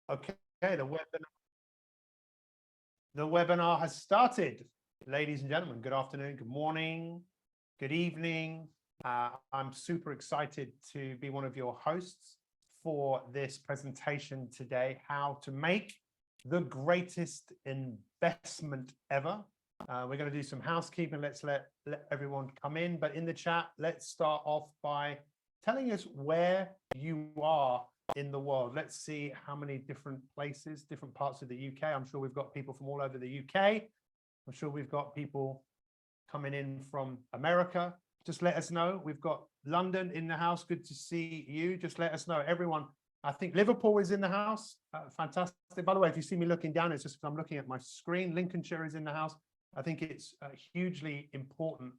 Okay, the webinar has started. Ladies and gentlemen, good afternoon, good morning, good evening. I'm super excited to be one of your hosts for this presentation today, how to make the greatest investment ever. We're going to do some housekeeping. Let's let everyone come in, but in the chat, let's start off by telling us where you are in the world. Let's see how many different places, different parts of the UK. I'm sure we've got people from all over the UK. I'm sure we've got people coming in from America. Just let us know. We've got London in the house. Good to see you. Just let us know. Everyone, I think Liverpool is in the house. Fantastic. By the way, if you see me looking down, it's just because I'm looking at my screen. Lincolnshire is in the house. I think it's hugely important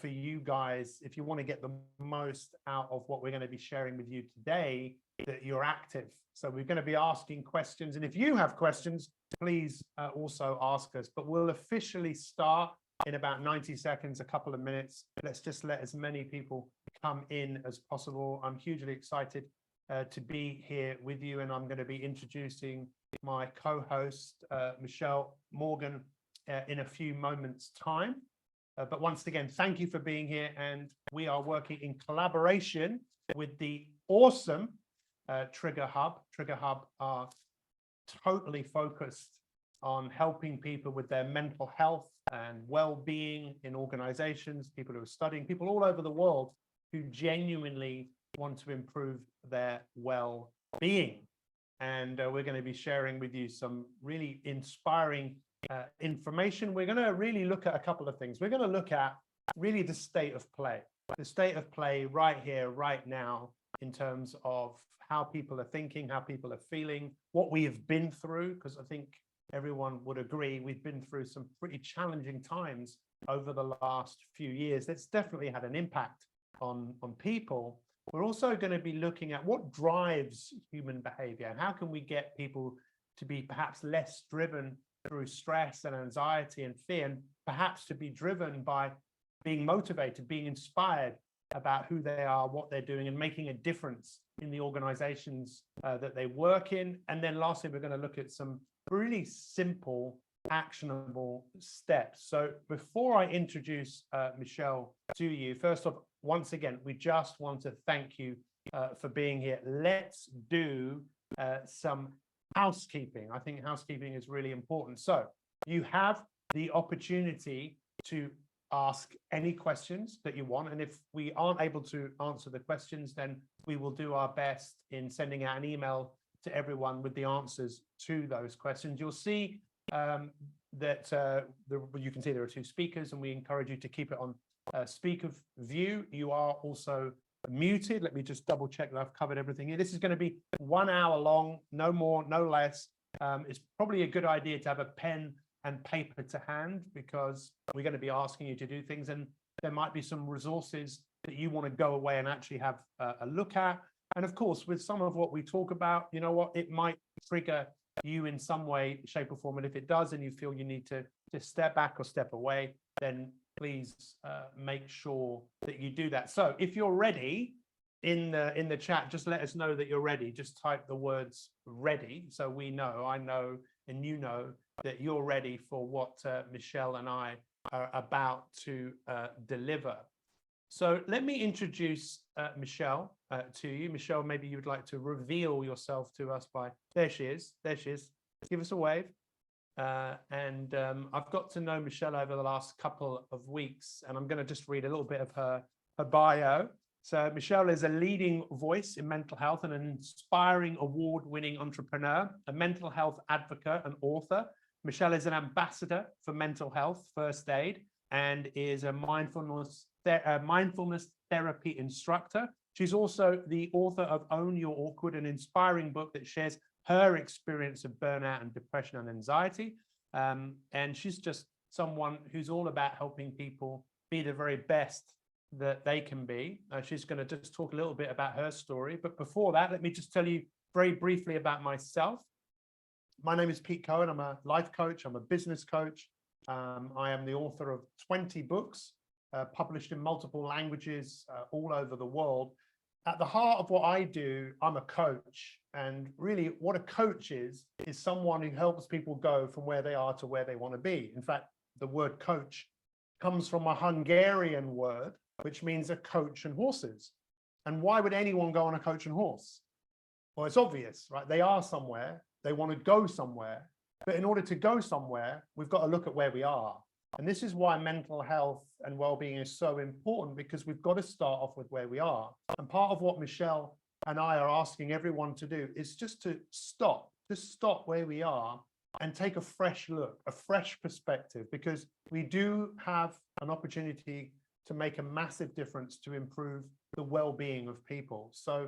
for you guys, if you want to get the most out of what we're going to be sharing with you today, that you're active. So we're going to be asking questions. And if you have questions, please also ask us. But we'll officially start in about 90 seconds, a couple of minutes. Let's just let as many people come in as possible. I'm hugely excited to be here with you. And I'm going to be introducing my co-host, Michelle Morgan, in a few moments' time. But once again, thank you for being here. And we are working in collaboration with the awesome TriggerHub. TriggerHub are totally focused on helping people with their mental health and well-being in organizations, people who are studying, people all over the world who genuinely want to improve their well-being. And we're going to be sharing with you some really inspiring information. We're going to really look at a couple of things. We're going to look at really the state of play right here, right now, in terms of how people are thinking, how people are feeling, what we have been through, because I think everyone would agree we've been through some pretty challenging times over the last few years. That's definitely had an impact on people. We're also going to be looking at what drives human behavior and how can we get people to be perhaps less driven through stress and anxiety and fear, and perhaps to be driven by being motivated, being inspired about who they are, what they're doing, and making a difference in the organizations that they work in. And then lastly, we're going to look at some really simple, actionable steps. So before I introduce Michelle to you, first off, once again, we just want to thank you for being here. Let's do some housekeeping. I think housekeeping is really important. So you have the opportunity to ask any questions that you want. And if we aren't able to answer the questions, then we will do our best in sending out an email to everyone with the answers to those questions. You'll see that you can see there are two speakers, and we encourage you to keep it on speaker view. You are also muted. Let me just double check that I've covered everything here. This is going to be 1 hour long, no more, no less. It's probably a good idea to have a pen and paper to hand, because we're going to be asking you to do things, and there might be some resources that you want to go away and actually have a look at. And of course, with some of what we talk about, you know what, it might trigger you in some way, shape or form. And if it does, and you feel you need to step back or step away, then please make sure that you do that. So if you're ready, in the chat, just let us know that you're ready. Just type the words ready, so we know, I know, and you know that you're ready for what Michelle and I are about to deliver. So let me introduce Michelle to you. Michelle, maybe you would like to reveal yourself to us by, there she is, give us a wave. I've got to know Michelle over the last couple of weeks, and I'm going to just read a little bit of her bio. So Michelle is a leading voice in mental health and an inspiring award-winning entrepreneur, a mental health advocate and author. Michelle is an ambassador for mental health first aid and is a mindfulness therapy instructor. She's also the author of Own Your Awkward, an inspiring book that shares her experience of burnout and depression and anxiety. And she's just someone who's all about helping people be the very best that they can be. She's going to just talk a little bit about her story. But before that, let me just tell you very briefly about myself. My name is Pete Cohen. I'm a life coach. I'm a business coach. I am the author of 20 books published in multiple languages all over the world. at the heart of what I do, I'm a coach. And really what a coach is someone who helps people go from where they are to where they want to be. In fact, the word coach comes from a Hungarian word, which means a coach and horses. And why would anyone go on a coach and horse? Well, it's obvious, right? They are somewhere, they want to go somewhere. But in order to go somewhere, we've got to look at where we are. And this is why mental health and well-being is so important, because we've got to start off with where we are. And part of what Michelle and I are asking everyone to do is just to stop where we are and take a fresh look, a fresh perspective, because we do have an opportunity to make a massive difference to improve the well-being of people. So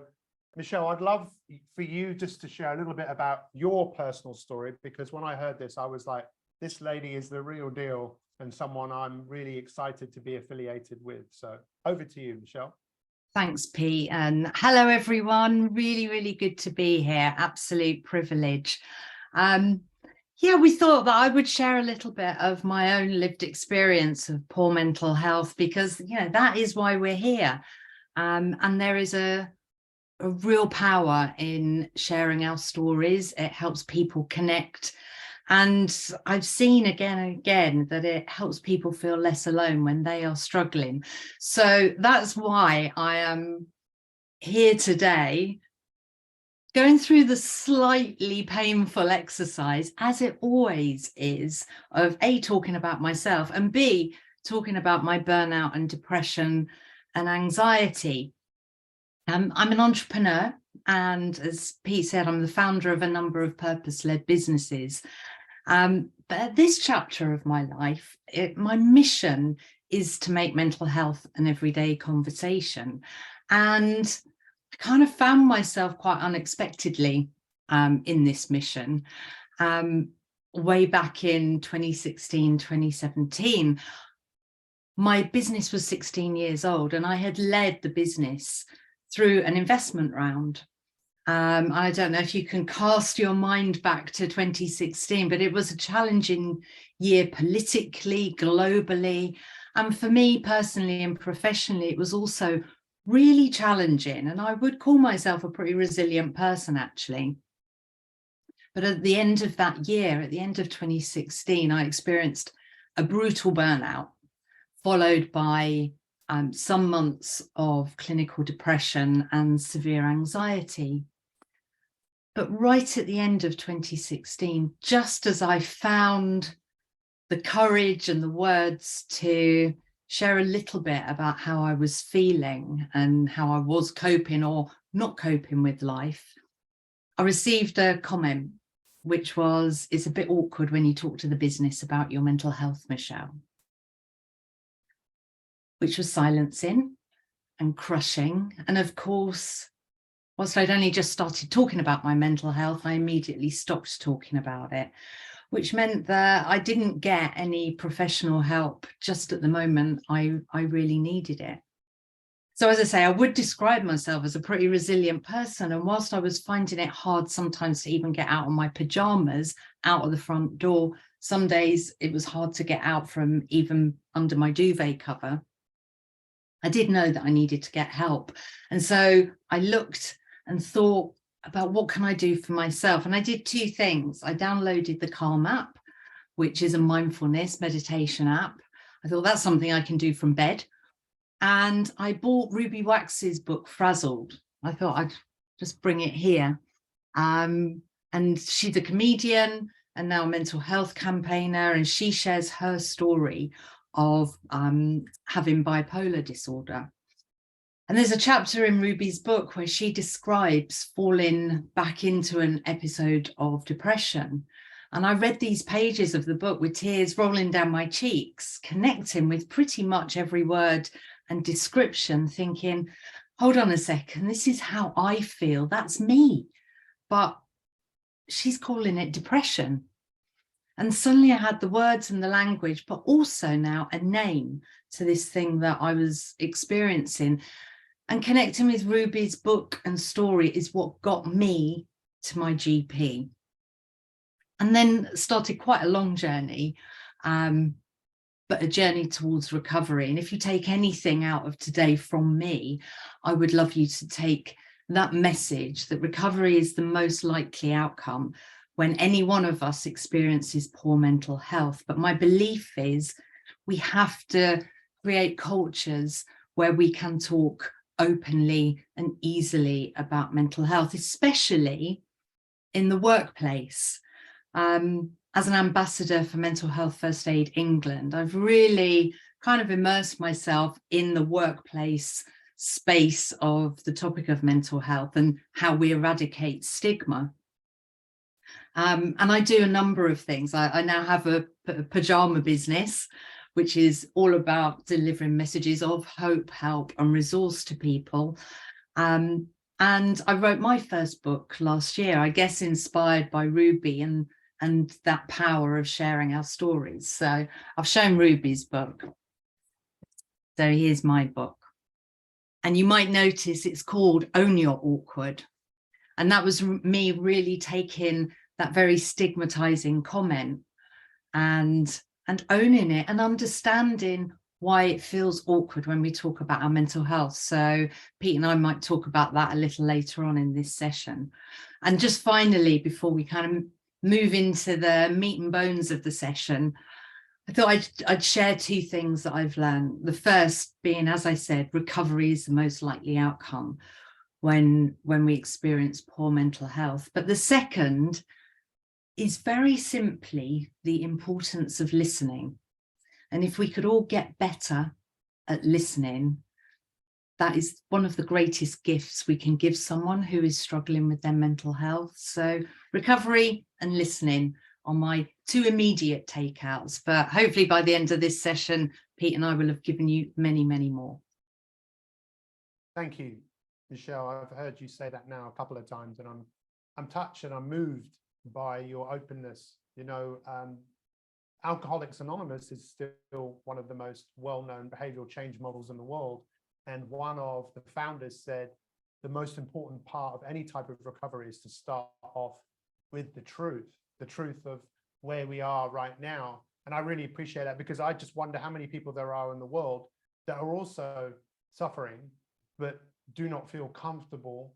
Michelle, I'd love for you just to share a little bit about your personal story, because when I heard this, I was like, this lady is the real deal and someone I'm really excited to be affiliated with. So over to you, Michelle. Thanks, Pete. And hello, everyone. Really, really good to be here. Absolute privilege. Yeah, we thought that I would share a little bit of my own lived experience of poor mental health, because, you know, that is why we're here. And there is a real power in sharing our stories. It helps people connect. And I've seen again and again that it helps people feel less alone when they are struggling. So that's why I am here today, going through the slightly painful exercise, as it always is, of A, talking about myself, and B, talking about my burnout and depression and anxiety. I'm an entrepreneur, and as Pete said, I'm the founder of a number of purpose-led businesses. But at this chapter of my life, my mission is to make mental health an everyday conversation. And I kind of found myself quite unexpectedly in this mission. Way back in 2016, 2017, my business was 16 years old, and I had led the business through an investment round. I don't know if you can cast your mind back to 2016, but it was a challenging year politically, globally. And for me personally and professionally, it was also really challenging. And I would call myself a pretty resilient person, actually. But at the end of that year, at the end of 2016, I experienced a brutal burnout, followed by some months of clinical depression and severe anxiety. But right at the end of 2016, just as I found the courage and the words to share a little bit about how I was feeling and how I was coping or not coping with life, I received a comment, which was, it's a bit awkward when you talk to the business about your mental health, Michelle. Which was silencing and crushing. And of course, whilst I'd only just started talking about my mental health, I immediately stopped talking about it, which meant that I didn't get any professional help just at the moment I really needed it. So as I say, I would describe myself as a pretty resilient person. And whilst I was finding it hard sometimes to even get out of my pajamas, out of the front door, some days it was hard to get out from even under my duvet cover, I did know that I needed to get help. And so I looked and thought about what can I do for myself? And I did two things. I downloaded the Calm app, which is a mindfulness meditation app. I thought that's something I can do from bed. And I bought Ruby Wax's book, Frazzled. I thought I'd just bring it here. And she's a comedian and now a mental health campaigner, and she shares her story of having bipolar disorder. And there's a chapter in Ruby's book where she describes falling back into an episode of depression. And I read these pages of the book with tears rolling down my cheeks, connecting with pretty much every word and description, thinking, hold on a second, this is how I feel, that's me. But she's calling it depression. And suddenly I had the words and the language, but also now a name to this thing that I was experiencing. And connecting with Ruby's book and story is what got me to my GP. And then started quite a long journey. but a journey towards recovery. And if you take anything out of today from me, I would love you to take that message that recovery is the most likely outcome when any one of us experiences poor mental health. But my belief is we have to create cultures where we can talk openly and easily about mental health, especially in the workplace. As an ambassador for Mental Health First Aid England, I've really kind of immersed myself in the workplace space of the topic of mental health and how we eradicate stigma. And I do a number of things. I now have a pajama business, which is all about delivering messages of hope, help, and resource to people. And I wrote my first book last year, I guess inspired by Ruby and that power of sharing our stories. So I've shown Ruby's book. So here's my book. And you might notice it's called Own Your Awkward. And that was me really taking that very stigmatizing comment and owning it and understanding why it feels awkward when we talk about our mental health. So Pete and I might talk about that a little later on in this session. And just finally, before we kind of move into the meat and bones of the session, I thought I'd share two things that I've learned. The first being, as I said, recovery is the most likely outcome when we experience poor mental health. But the second is very simply the importance of listening. And if we could all get better at listening, that is one of the greatest gifts we can give someone who is struggling with their mental health. So recovery and listening are my two immediate takeouts, but hopefully by the end of this session, Pete and I will have given you many, many more. Thank you, Michelle. I've heard you say that now a couple of times, and I'm touched and I'm moved by your openness. You know, Alcoholics Anonymous is still one of the most well-known behavioral change models in the world. And one of the founders said, the most important part of any type of recovery is to start off with the truth of where we are right now. And I really appreciate that, because I just wonder how many people there are in the world that are also suffering, but do not feel comfortable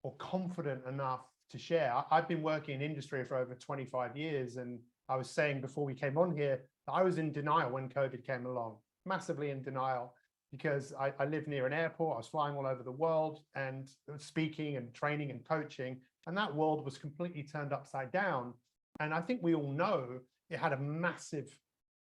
or confident enough to share. I've been working in industry for over 25 years. And I was saying before we came on here, that I was in denial when COVID came along, massively in denial, because I live near an airport. I was flying all over the world and speaking and training and coaching. And that world was completely turned upside down. And I think we all know it had a massive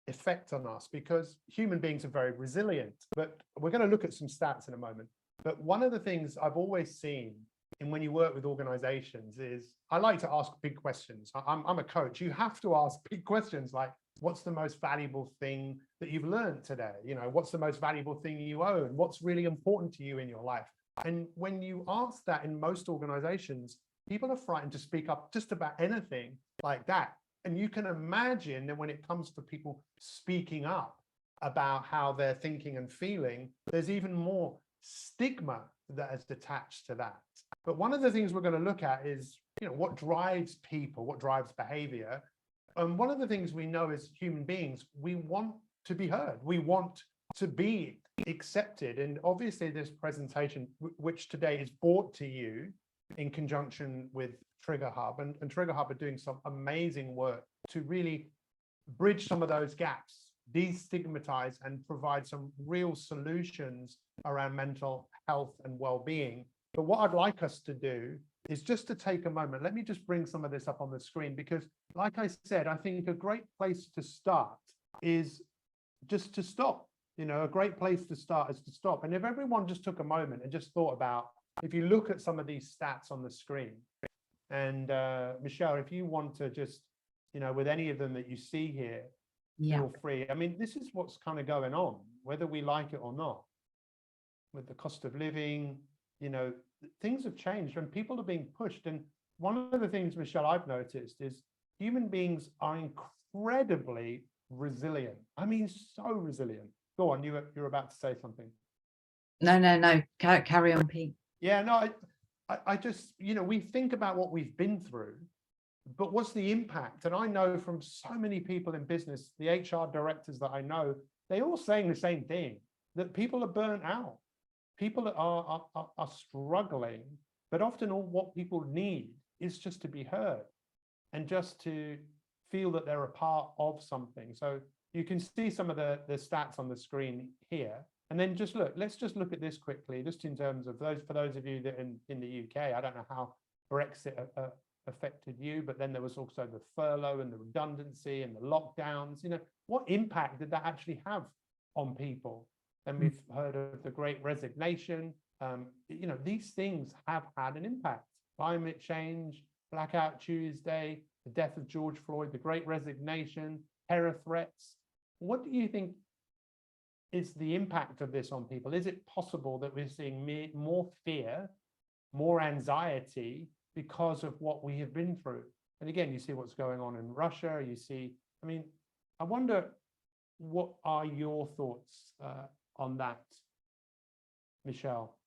effect on us, because human beings are very resilient. But we're going to look at some stats in a moment. But one of the things I've always seen in when you work with organizations is I like to ask big questions. I'm a coach. You have to ask big questions like, what's the most valuable thing that you've learned today? You know, what's the most valuable thing you own? What's really important to you in your life? And when you ask that in most organizations, people are frightened to speak up just about anything like that. And you can imagine that when it comes to people speaking up about how they're thinking and feeling, there's even more stigma that is attached to that. But one of the things we're going to look at is, you know, what drives people, what drives behavior. And one of the things we know as human beings, we want to be heard. We want to be accepted. And obviously this presentation, which today is brought to you in conjunction with TriggerHub, and TriggerHub are doing some amazing work to really bridge some of those gaps, destigmatize and provide some real solutions around mental health and well-being. But what I'd like us to do is just to take a moment. Let me just bring some of this up on the screen, because like I said, I think a great place to start is just to stop. You know, a great place to start is to stop. And if everyone just took a moment and just thought about, if you look at some of these stats on the screen, and Michelle, if you want to just, you know, with any of them that you see here, feel free. I mean, this is what's kind of going on, whether we like it or not, with the cost of living. You know, things have changed and people are being pushed. And one of the things, Michelle, I've noticed is human beings are incredibly resilient. I mean, so resilient. Go on, you're about to say something. No. Carry on, Pete. Yeah, no, I just, you know, we think about what we've been through but what's the impact? And I know from so many people in business, the HR directors that I know, they all saying the same thing, that people are burnt out. People are struggling, but often all what people need is just to be heard and just to feel that they're a part of something. So you can see some of the stats on the screen here. And then just look, let's just look at this quickly, just in terms of those, for those of you that in the UK, I don't know how Brexit affected you, but then there was also the furlough and the redundancy and the lockdowns. You know, what impact did that actually have on people? And we've heard of the Great Resignation. You know, these things have had an impact. Climate change, Blackout Tuesday, the death of George Floyd, the Great Resignation, terror threats. What do you think is the impact of this on people? Is it possible that we're seeing more fear, more anxiety because of what we have been through? And again, you see what's going on in Russia. You see, I mean, I wonder, what are your thoughts on that, Michelle?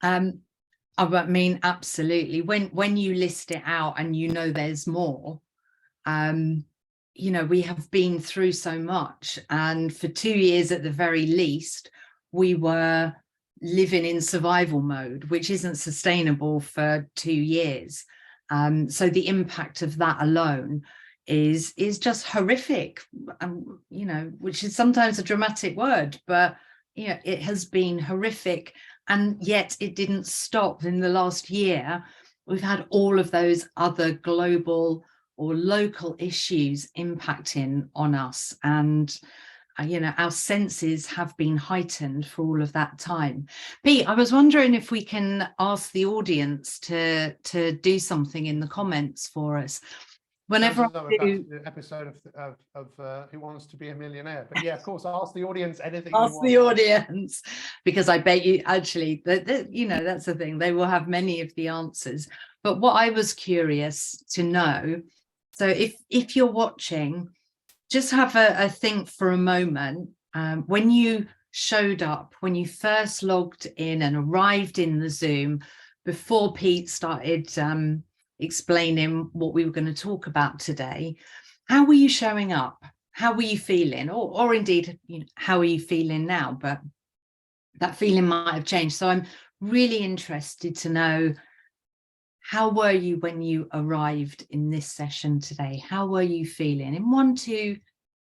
I mean, absolutely. When you list it out and you know there's more, you know, we have been through so much, and for 2 years at the very least, we were living in survival mode, which isn't sustainable for 2 years. So the impact of that alone is just horrific, you know, which is sometimes a dramatic word, but you know, it has been horrific. And yet it didn't stop. In the last year, we've had all of those other global or local issues impacting on us. And, you know, our senses have been heightened for all of that time. Pete, I was wondering if we can ask the audience to do something in the comments for us. Whenever I do the episode of Who Wants to Be a Millionaire, but yeah, of course, ask the audience anything. Ask the audience, because I bet you actually that you know, that's the thing, they will have many of the answers. But what I was curious to know, so if you're watching, just have a think for a moment. When you showed up, when you first logged in and arrived in the Zoom, before Pete started explaining what we were going to talk about today, how were you showing up? How were you feeling? Or indeed, you know, how are you feeling now? But that feeling might have changed. So I'm really interested to know, how were you when you arrived in this session today? How were you feeling in 1, 2,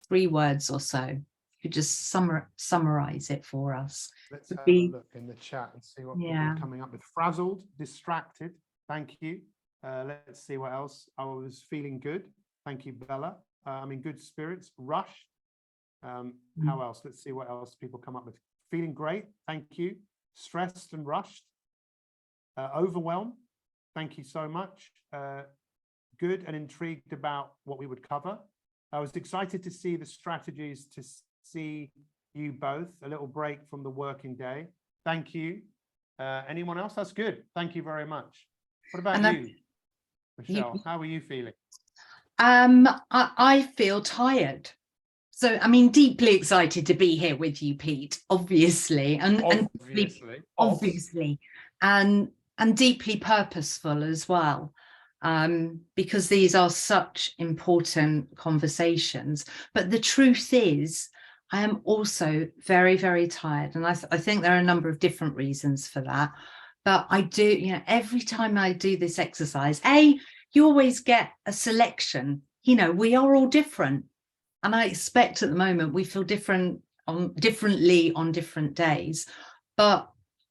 3 words or so? You could just summarize it for us. Let's have a look in the chat and see what people Yeah. are coming up with. Frazzled, distracted. Thank you. Let's see what else. I was feeling good. Thank you, Bella. I'm in good spirits. Rushed. How else? Let's see what else people come up with. Feeling great. Thank you. Stressed and rushed. Overwhelmed. Thank you so much. Good and intrigued about what we would cover. I was excited to see the strategies, to see you both. A little break from the working day. Thank you. Anyone else? That's good. Thank you very much. What about you, Michelle? How are you feeling? I feel tired. So, I mean, deeply excited to be here with you, Pete, obviously, and deeply purposeful as well, because these are such important conversations. But the truth is, I am also very, very tired, and I think there are a number of different reasons for that. But I do, you know, every time I do this exercise, you always get a selection. You know, we are all different. And I expect at the moment we feel differently on different days. But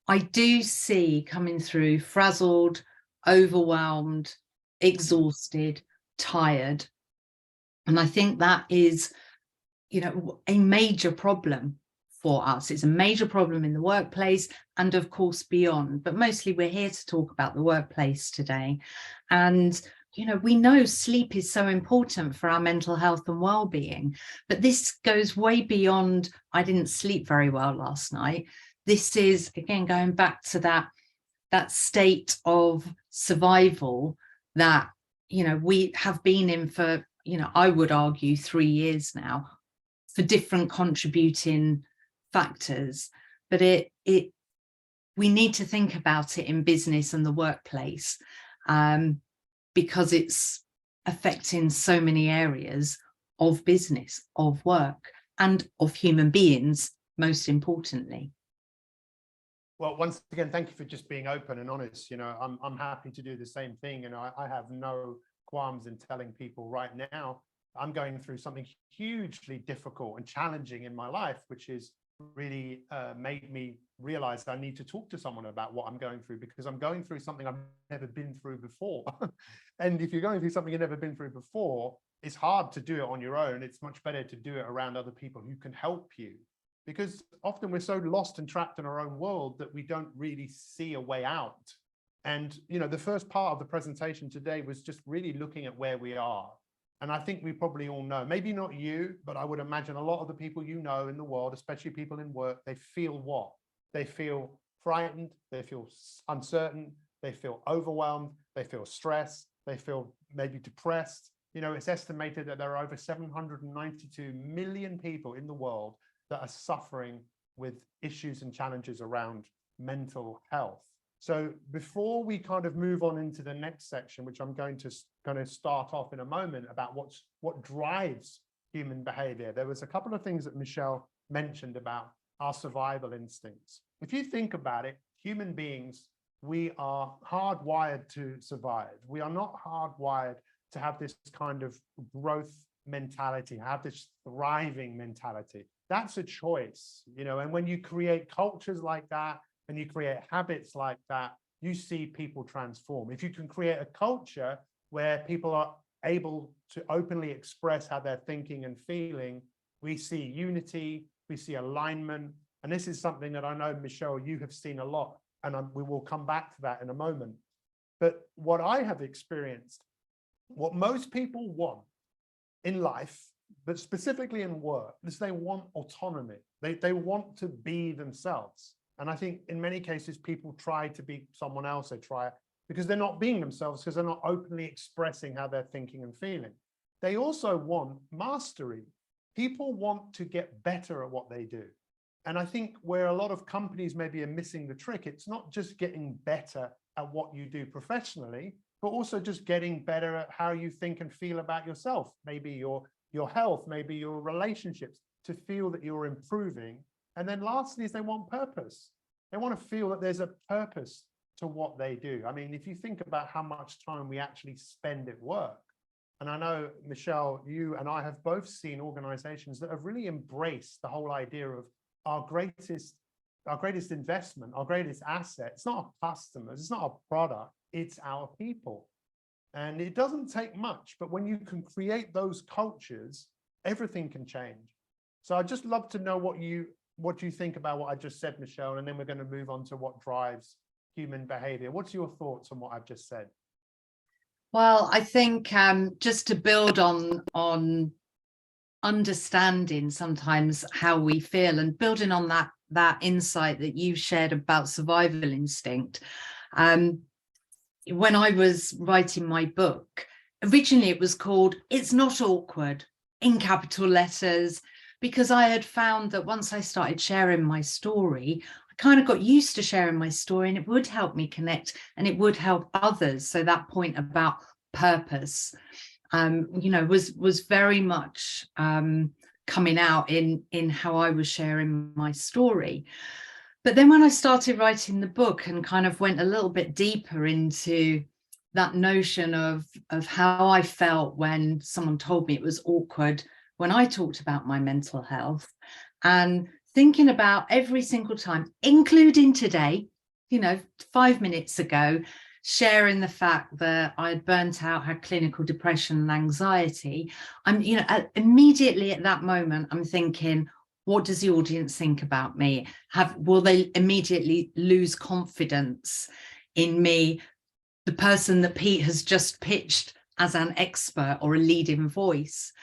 I do see coming through frazzled, overwhelmed, exhausted, tired. And I think that is, you know, a major problem for us. It's a major problem in the workplace and of course beyond. But mostly we're here to talk about the workplace today. And you know, we know sleep is so important for our mental health and well-being, but this goes way beyond, I didn't sleep very well last night. This is, again, going back to that state of survival that, you know, we have been in for, you know, I would argue 3 years now, for different contributing factors. But we need to think about it in business and the workplace. Because it's affecting so many areas of business, of work, and of human beings, most importantly. Well, once again, thank you for just being open and honest. I'm happy to do the same thing. I have no qualms in telling people right now, I'm going through something hugely difficult and challenging in my life, which is really made me realize I need to talk to someone about what I'm going through, because I'm going through something I've never been through before. And if you're going through something you've never been through before, it's hard to do it on your own. It's much better to do it around other people who can help you, because often we're so lost and trapped in our own world that we don't really see a way out. And the first part of the presentation today was just really looking at where we are. And I think we probably all know, maybe not you, but I would imagine a lot of the people in the world, especially people in work, they feel what? They feel frightened, they feel uncertain, they feel overwhelmed, they feel stressed, they feel maybe depressed. It's estimated that there are over 792 million people in the world that are suffering with issues and challenges around mental health. So before we kind of move on into the next section, which I'm going to start off in a moment about what drives human behavior, there was a couple of things that Michelle mentioned about our survival instincts. If you think about it, human beings, we are hardwired to survive. We are not hardwired to have this kind of growth mentality, have this thriving mentality. That's a choice, and when you create cultures like that, and you create habits like that, you see people transform. If you can create a culture where people are able to openly express how they're thinking and feeling, we see unity, we see alignment. And this is something that I know, Michelle, you have seen a lot, and we will come back to that in a moment. But what I have experienced, what most people want in life, but specifically in work, is they want autonomy. They want to be themselves. And I think in many cases, people try to be someone else. They try it because they're not being themselves, because they're not openly expressing how they're thinking and feeling. They also want mastery. People want to get better at what they do. And I think where a lot of companies maybe are missing the trick, it's not just getting better at what you do professionally, but also just getting better at how you think and feel about yourself, maybe your health, maybe your relationships, to feel that you're improving. And then lastly is they want purpose. They want to feel that there's a purpose to what they do. I mean, if you think about how much time we actually spend at work, and I know, Michelle, you and I have both seen organizations that have really embraced the whole idea of our greatest investment, our greatest asset. It's not our customers, it's not our product, it's our people. And it doesn't take much, but when you can create those cultures, everything can change. So I'd just love to know what you think about what I just said, Michelle, and then we're going to move on to what drives human behavior. What's your thoughts on what I've just said? Well, I think just to build on understanding sometimes how we feel, and building on that insight that you shared about survival instinct. When I was writing my book, originally it was called It's Not Awkward, in capital letters, because I had found that once I started sharing my story, I kind of got used to sharing my story, and it would help me connect and it would help others. So that point about purpose, was very much coming out in how I was sharing my story. But then when I started writing the book and kind of went a little bit deeper into that notion of how I felt when someone told me it was awkward when I talked about my mental health, and thinking about every single time, including today, 5 minutes ago, sharing the fact that I had burnt out, had clinical depression and anxiety, I'm, immediately at that moment, I'm thinking, what does the audience think about me? Will they immediately lose confidence in me, the person that Pete has just pitched as an expert or a leading voice?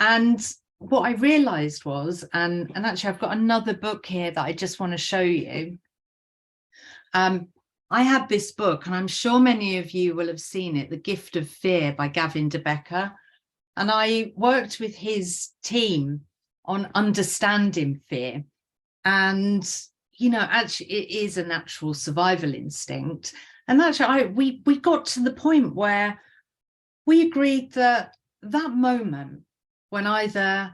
And what I realized was, and actually I've got another book here that I just want to show you. I have this book, and I'm sure many of you will have seen it, The Gift of Fear by Gavin de Becker. And I worked with his team on understanding fear. And, actually it is a natural survival instinct. And actually we got to the point where we agreed that that moment when either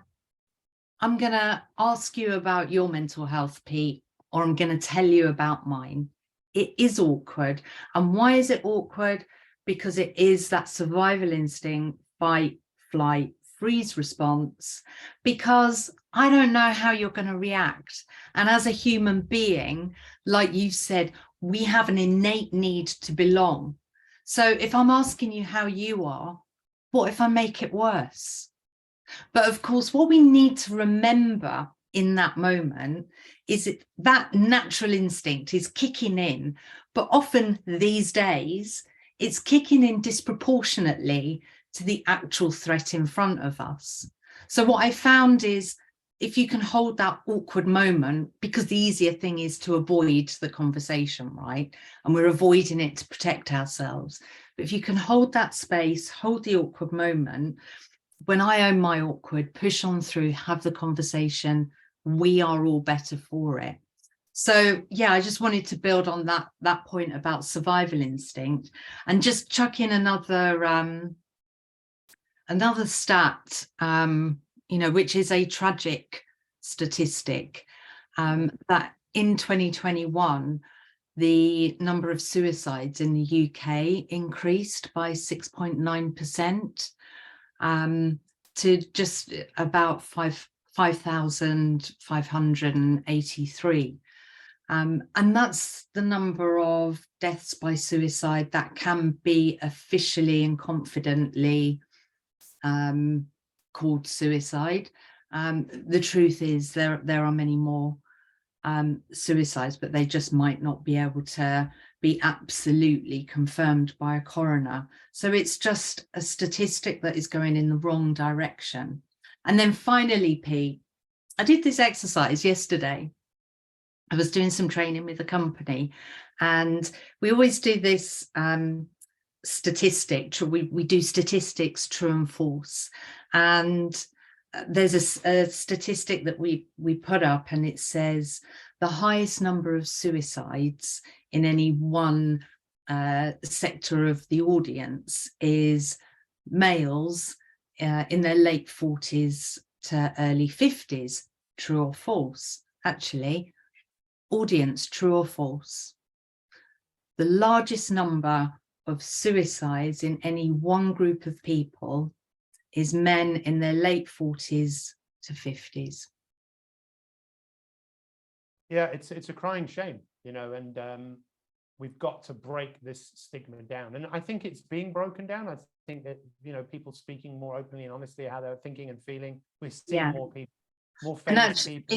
I'm going to ask you about your mental health, Pete, or I'm going to tell you about mine, it is awkward. And why is it awkward? Because it is that survival instinct, fight, flight, freeze response, because I don't know how you're going to react. And as a human being, like you said, we have an innate need to belong. So if I'm asking you how you are, what if I make it worse? But of course, what we need to remember in that moment is that natural instinct is kicking in, but often these days, it's kicking in disproportionately to the actual threat in front of us. So what I found is if you can hold that awkward moment, because the easier thing is to avoid the conversation, right? And we're avoiding it to protect ourselves. But if you can hold that space, hold the awkward moment, when I own my awkward, push on through, have the conversation, we are all better for it. So yeah, I just wanted to build on that point about survival instinct and just chuck in another stat, which is a tragic statistic, that in 2021, the number of suicides in the UK increased by 6.9%. To just about 5,583. And that's the number of deaths by suicide that can be officially and confidently called suicide. The truth is there are many more suicides, but they just might not be able to be absolutely confirmed by a coroner. So it's just a statistic that is going in the wrong direction. And then finally, Pete, I did this exercise yesterday. I was doing some training with a company, and we always do this statistic. We do statistics, true and false. And there's a statistic that we put up, and it says the highest number of suicides in any one sector of the audience is males in their late 40s to early 50s. True or false? Actually, audience, true or false? The largest number of suicides in any one group of people is men in their late 40s to 50s. Yeah, it's a crying shame, and we've got to break this stigma down. And I think it's being broken down. I think that, people speaking more openly and honestly how they're thinking and feeling. We're seeing more people, more famous people.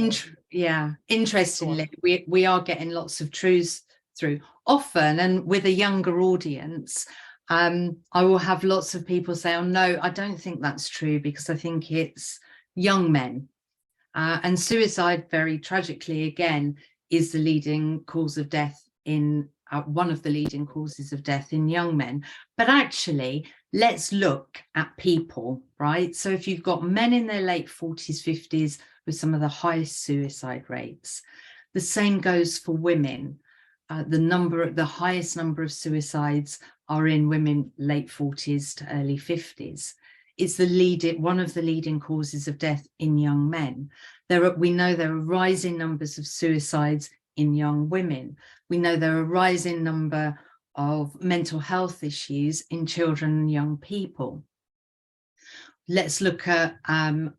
Interestingly, we are getting lots of truths through. Often, and with a younger audience, I will have lots of people say, oh no, I don't think that's true, because I think it's young men. And suicide, very tragically, again, is the leading cause of death in one of the leading causes of death in young men. But actually, let's look at people, right? So if you've got men in their late 40s, 50s with some of the highest suicide rates, the same goes for women. The highest number of suicides are in women late 40s to early 50s. It's one of the leading causes of death in young men. We know there are rising numbers of suicides in young women. We know there are a rising number of mental health issues in children and young people. Let's look at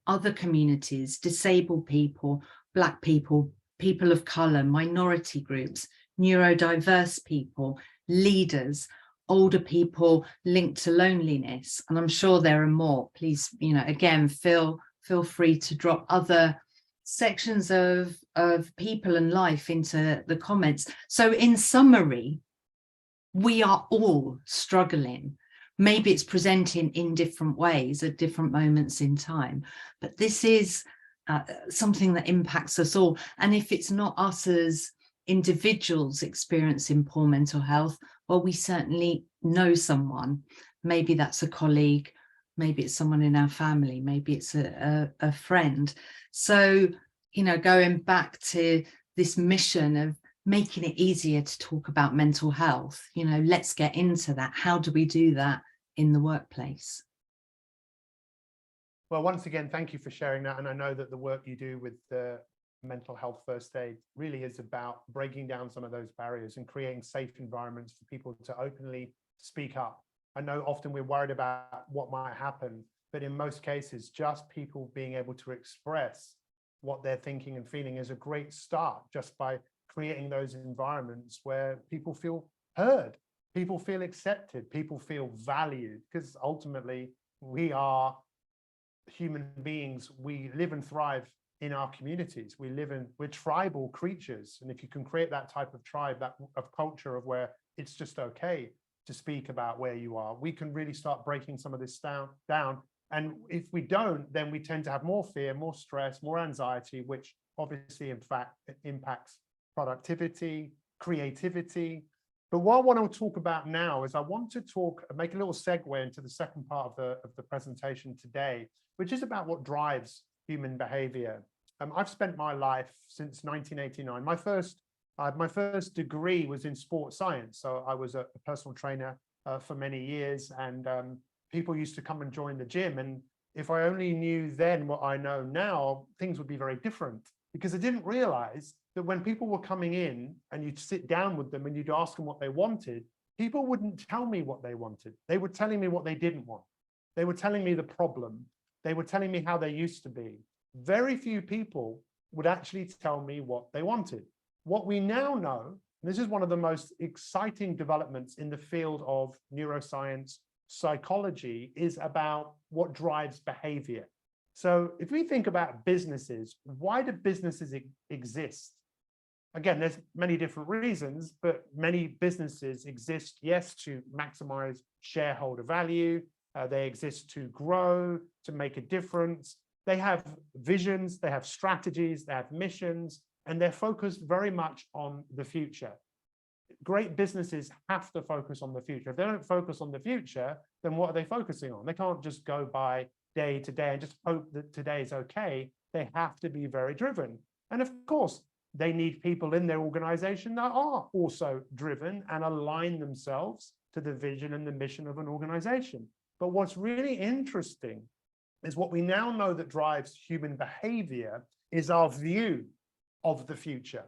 other communities, disabled people, Black people, people of colour, minority groups, neurodiverse people, leaders, older people linked to loneliness. And I'm sure there are more. Please, again, feel free to drop other sections of people and life into the comments. So in summary, we are all struggling. Maybe it's presenting in different ways at different moments in time, but this is something that impacts us all. And if it's not us as individuals experiencing poor mental health, well, we certainly know someone. Maybe that's a colleague, maybe it's someone in our family, maybe it's a friend. So, going back to this mission of making it easier to talk about mental health, let's get into that. How do we do that? in the workplace. Well, once again, thank you for sharing that. And I know that the work you do with the mental health first aid really is about breaking down some of those barriers and creating safe environments for people to openly speak up. I know often we're worried about what might happen, but in most cases, just people being able to express what they're thinking and feeling is a great start, just by creating those environments where people feel heard, people feel accepted, people feel valued, because ultimately we are human beings. We live and thrive in our communities. We're tribal creatures. And if you can create that type of tribe, that of culture of where it's just okay to speak about where you are, we can really start breaking some of this down. And if we don't, then we tend to have more fear, more stress, more anxiety, which obviously, in fact, impacts productivity, creativity. But what I want to talk about now is I want to make a little segue into the second part of the presentation today, which is about what drives human behavior. I've spent my life since 1989. My first degree was in sports science. So I was a personal trainer for many years, and people used to come and join the gym. And if I only knew then what I know now, things would be very different, because I didn't realize that when people were coming in and you'd sit down with them and you'd ask them what they wanted, people wouldn't tell me what they wanted. They were telling me what they didn't want. They were telling me the problem. They were telling me how they used to be. Very few people would actually tell me what they wanted. What we now know, and this is one of the most exciting developments in the field of neuroscience, psychology, is about what drives behavior. So if we think about businesses, why do businesses exist? Again, there's many different reasons, but many businesses exist, yes, to maximize shareholder value. They exist to grow, to make a difference. They have visions, they have strategies, they have missions, and they're focused very much on the future. Great businesses have to focus on the future. If they don't focus on the future, then what are they focusing on? They can't just go by day to day and just hope that today is okay. They have to be very driven. And of course, they need people in their organization that are also driven and align themselves to the vision and the mission of an organization. But what's really interesting is what we now know that drives human behavior is our view of the future.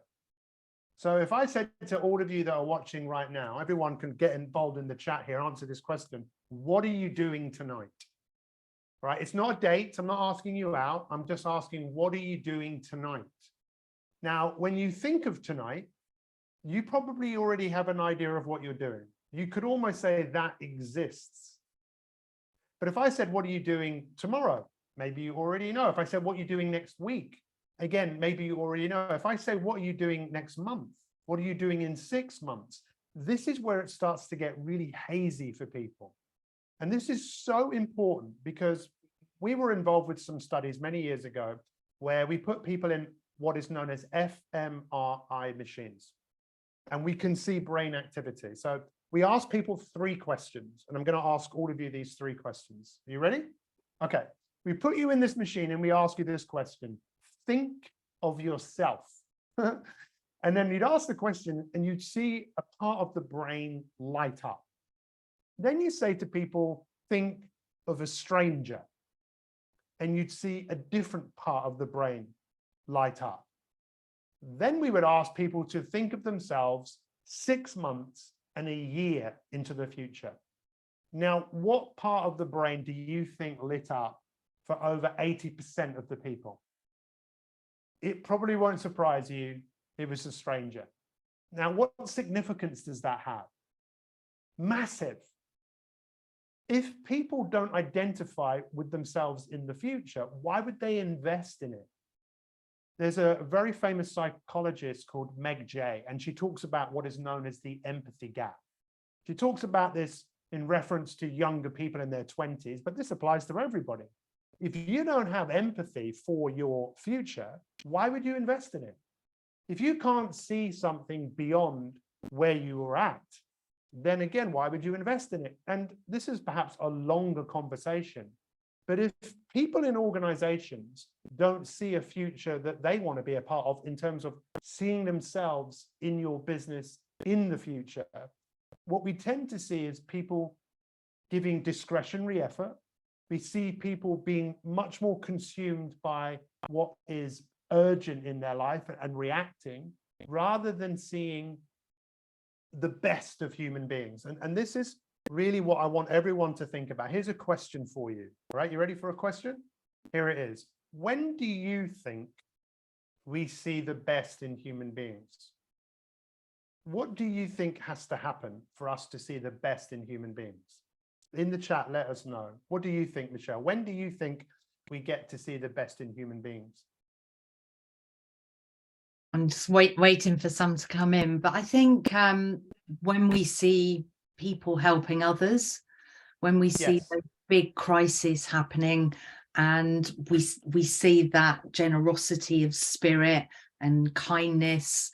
So if I said to all of you that are watching right now, everyone can get involved in the chat here, answer this question: what are you doing tonight? Right? It's not a date. I'm not asking you out. I'm just asking, what are you doing tonight? Now, when you think of tonight, you probably already have an idea of what you're doing. You could almost say that exists. But if I said, what are you doing tomorrow? Maybe you already know. If I said, what are you doing next week? Again, maybe you already know. If I say, what are you doing next month? What are you doing in 6 months? This is where it starts to get really hazy for people. And this is so important, because we were involved with some studies many years ago where we put people in what is known as fMRI machines, and we can see brain activity. So we ask people 3 questions, and I'm going to ask all of you these 3 questions. Are you ready? Okay. We put you in this machine and we ask you this question: think of yourself. And then you'd ask the question and you'd see a part of the brain light up. Then you say to people, think of a stranger, and you'd see a different part of the brain light up. Then we would ask people to think of themselves 6 months and a year into the future. Now, what part of the brain do you think lit up for over 80% of the people? It probably won't surprise you, it was a stranger. Now, what significance does that have? Massive. If people don't identify with themselves in the future, why would they invest in it? There's a very famous psychologist called Meg Jay, and she talks about what is known as the empathy gap. She talks about this in reference to younger people in their 20s, but this applies to everybody. If you don't have empathy for your future, why would you invest in it? If you can't see something beyond where you are at, then again, why would you invest in it? And this is perhaps a longer conversation. But if people in organizations don't see a future that they want to be a part of in terms of seeing themselves in your business in the future, what we tend to see is people giving discretionary effort. We see people being much more consumed by what is urgent in their life and reacting, rather than seeing the best of human beings. And this is really what I want everyone to think about. Here's a question for you. All right, you ready for a question? Here it is. When do you think we see the best in human beings? What do you think has to happen for us to see the best in human beings? In the chat, let us know. What do you think, Michelle? When do you think we get to see the best in human beings? I'm just waiting for some to come in, but I think when we see people helping others, when we see Yes. those big crises happening, and we see that generosity of spirit and kindness,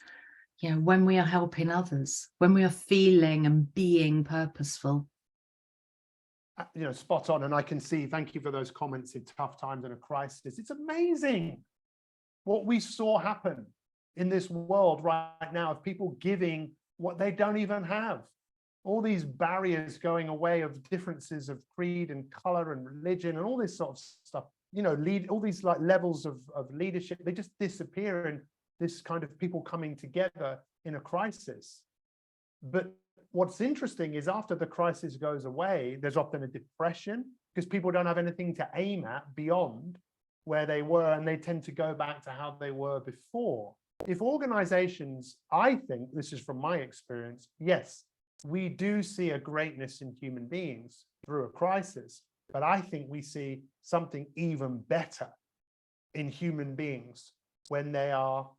you know, when we are helping others, when we are feeling and being purposeful. You know, spot on. And I can see, thank you for those comments, in tough times and a crisis. It's amazing what we saw happen in this world right now, of people giving what they don't even have. All these barriers going away, of differences of creed and color and religion and all this sort of stuff, you know, all these like levels of leadership, they just disappear in this kind of people coming together in a crisis. But what's interesting is, after the crisis goes away, there's often a depression, because people don't have anything to aim at beyond where they were, and they tend to go back to how they were before. If organizations, I think, this is from my experience, yes, we do see a greatness in human beings through a crisis, but I think we see something even better in human beings when they are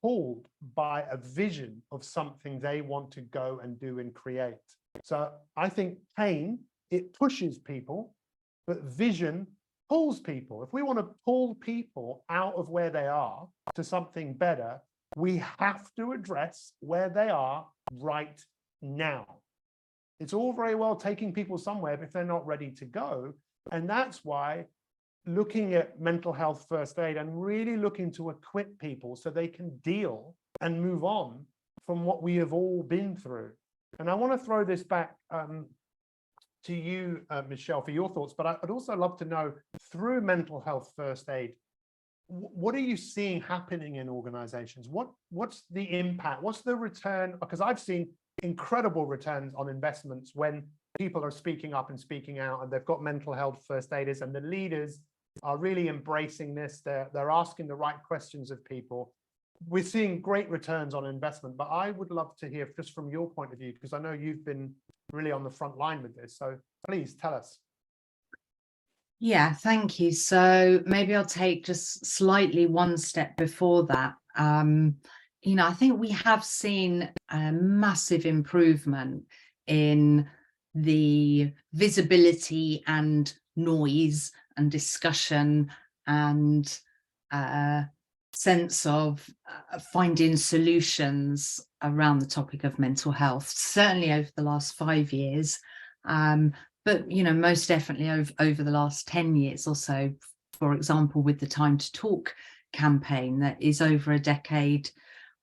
pulled by a vision of something they want to go and do and create. So I think pain, it pushes people, but vision pulls people. If we want to pull people out of where they are to something better, we have to address where they are right now. It's all very well taking people somewhere, but if they're not ready to go. And that's why looking at mental health first aid and really looking to equip people so they can deal and move on from what we have all been through. And I want to throw this back to you, Michelle, for your thoughts, but I'd also love to know, through mental health first aid, what are you seeing happening in organizations? What's the impact? What's the return? Because I've seen incredible returns on investments when people are speaking up and speaking out, and they've got mental health first aiders, and the leaders are really embracing this. They're asking the right questions of people. We're seeing great returns on investment, but I would love to hear just from your point of view, because I know you've been really on the front line with this. So please tell us. Yeah, thank you. So maybe I'll take just slightly one step before that. You know, I think we have seen a massive improvement in the visibility and noise and discussion and sense of finding solutions around the topic of mental health, certainly over the last 5 years. But, you know, most definitely over the last 10 years or so, for example, with the Time to Talk campaign that is over a decade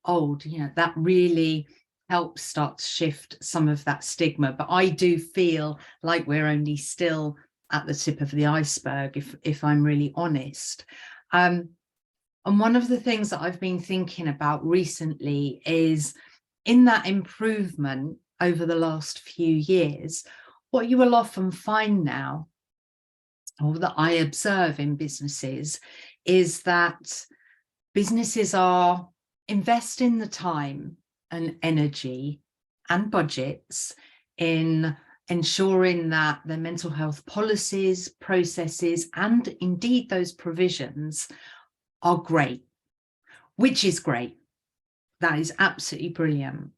old, you know, that really helps start to shift some of that stigma. But I do feel like we're only still at the tip of the iceberg, if I'm really honest. And one of the things that I've been thinking about recently is, in that improvement over the last few years, what you will often find now, or that I observe in businesses, is that businesses are investing the time and energy and budgets in ensuring that their mental health policies, processes, and indeed those provisions are great, which is great. That is absolutely brilliant.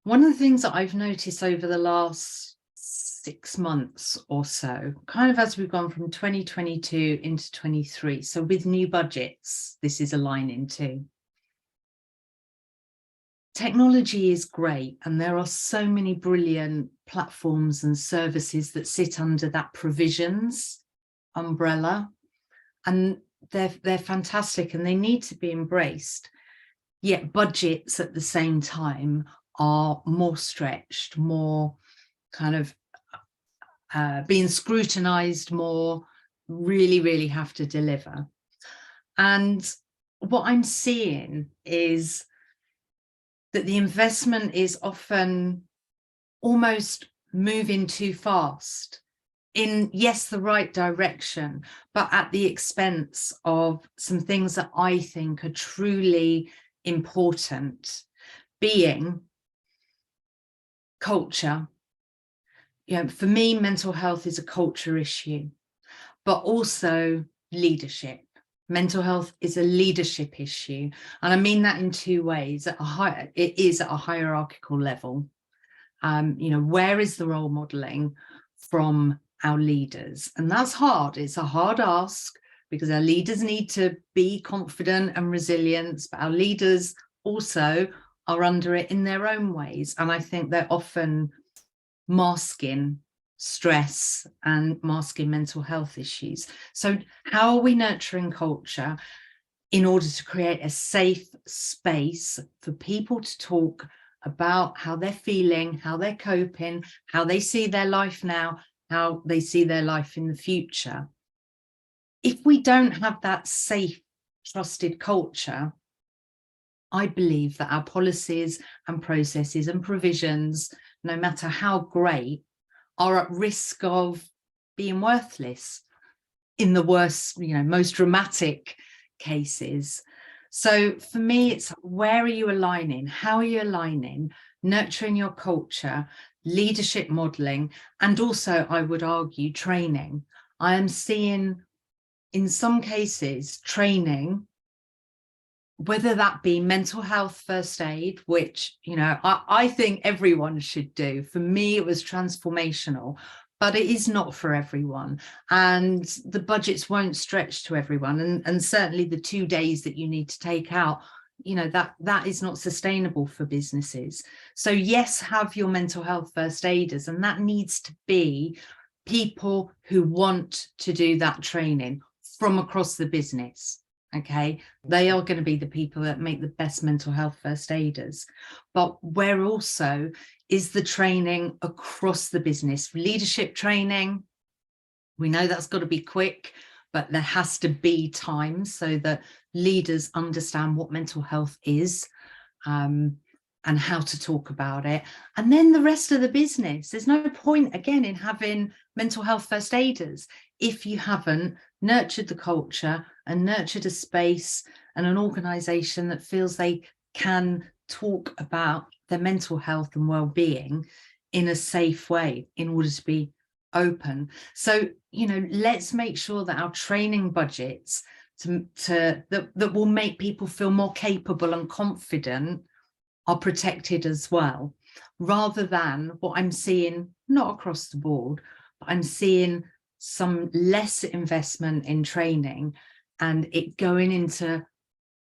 One of the things that I've noticed over the last 6 months or so, kind of as we've gone from 2022 into 23, so with new budgets, this is aligning to. Technology is great, and there are so many brilliant platforms and services that sit under that provisions umbrella, and they're fantastic and they need to be embraced. Yet budgets at the same time are more stretched, more kind of being scrutinized more, really have to deliver. And what I'm seeing is that the investment is often almost moving too fast in, yes, the right direction, but at the expense of some things that I think are truly important, being culture. For me, mental health is a culture issue, but also leadership. Mental health is a leadership issue. And I mean that in two ways. It is at a hierarchical level. Where is the role modeling from our leaders? And that's hard. It's a hard ask because our leaders need to be confident and resilient, but our leaders also are under it in their own ways. And I think they're often masking stress and masking mental health issues. So how are we nurturing culture in order to create a safe space for people to talk about how they're feeling, how they're coping, how they see their life now, how they see their life in the future? If we don't have that safe, trusted culture, I believe that our policies and processes and provisions, no matter how great, are at risk of being worthless in the worst, most dramatic cases. So for me, it's where are you aligning? How are you aligning? Nurturing your culture, leadership modeling, and also, I would argue, training. I am seeing, in some cases, training, whether that be mental health first aid, which, I think everyone should do. For me, it was transformational, but it is not for everyone. And the budgets won't stretch to everyone. And certainly the 2 days that you need to take out, that is not sustainable for businesses. So yes, have your mental health first aiders, and that needs to be people who want to do that training from across the business. Okay, they are going to be the people that make the best mental health first aiders. But where also is the training across the business? Leadership training, we know that's got to be quick, but there has to be time so that leaders understand what mental health is, and how to talk about it. And then the rest of the business, there's no point, again, in having mental health first aiders if you haven't nurtured the culture and nurtured a space and an organisation that feels they can talk about their mental health and well-being in a safe way in order to be open. So, let's make sure that our training budgets that will make people feel more capable and confident are protected as well, rather than what I'm seeing, not across the board, but I'm seeing some less investment in training and it going into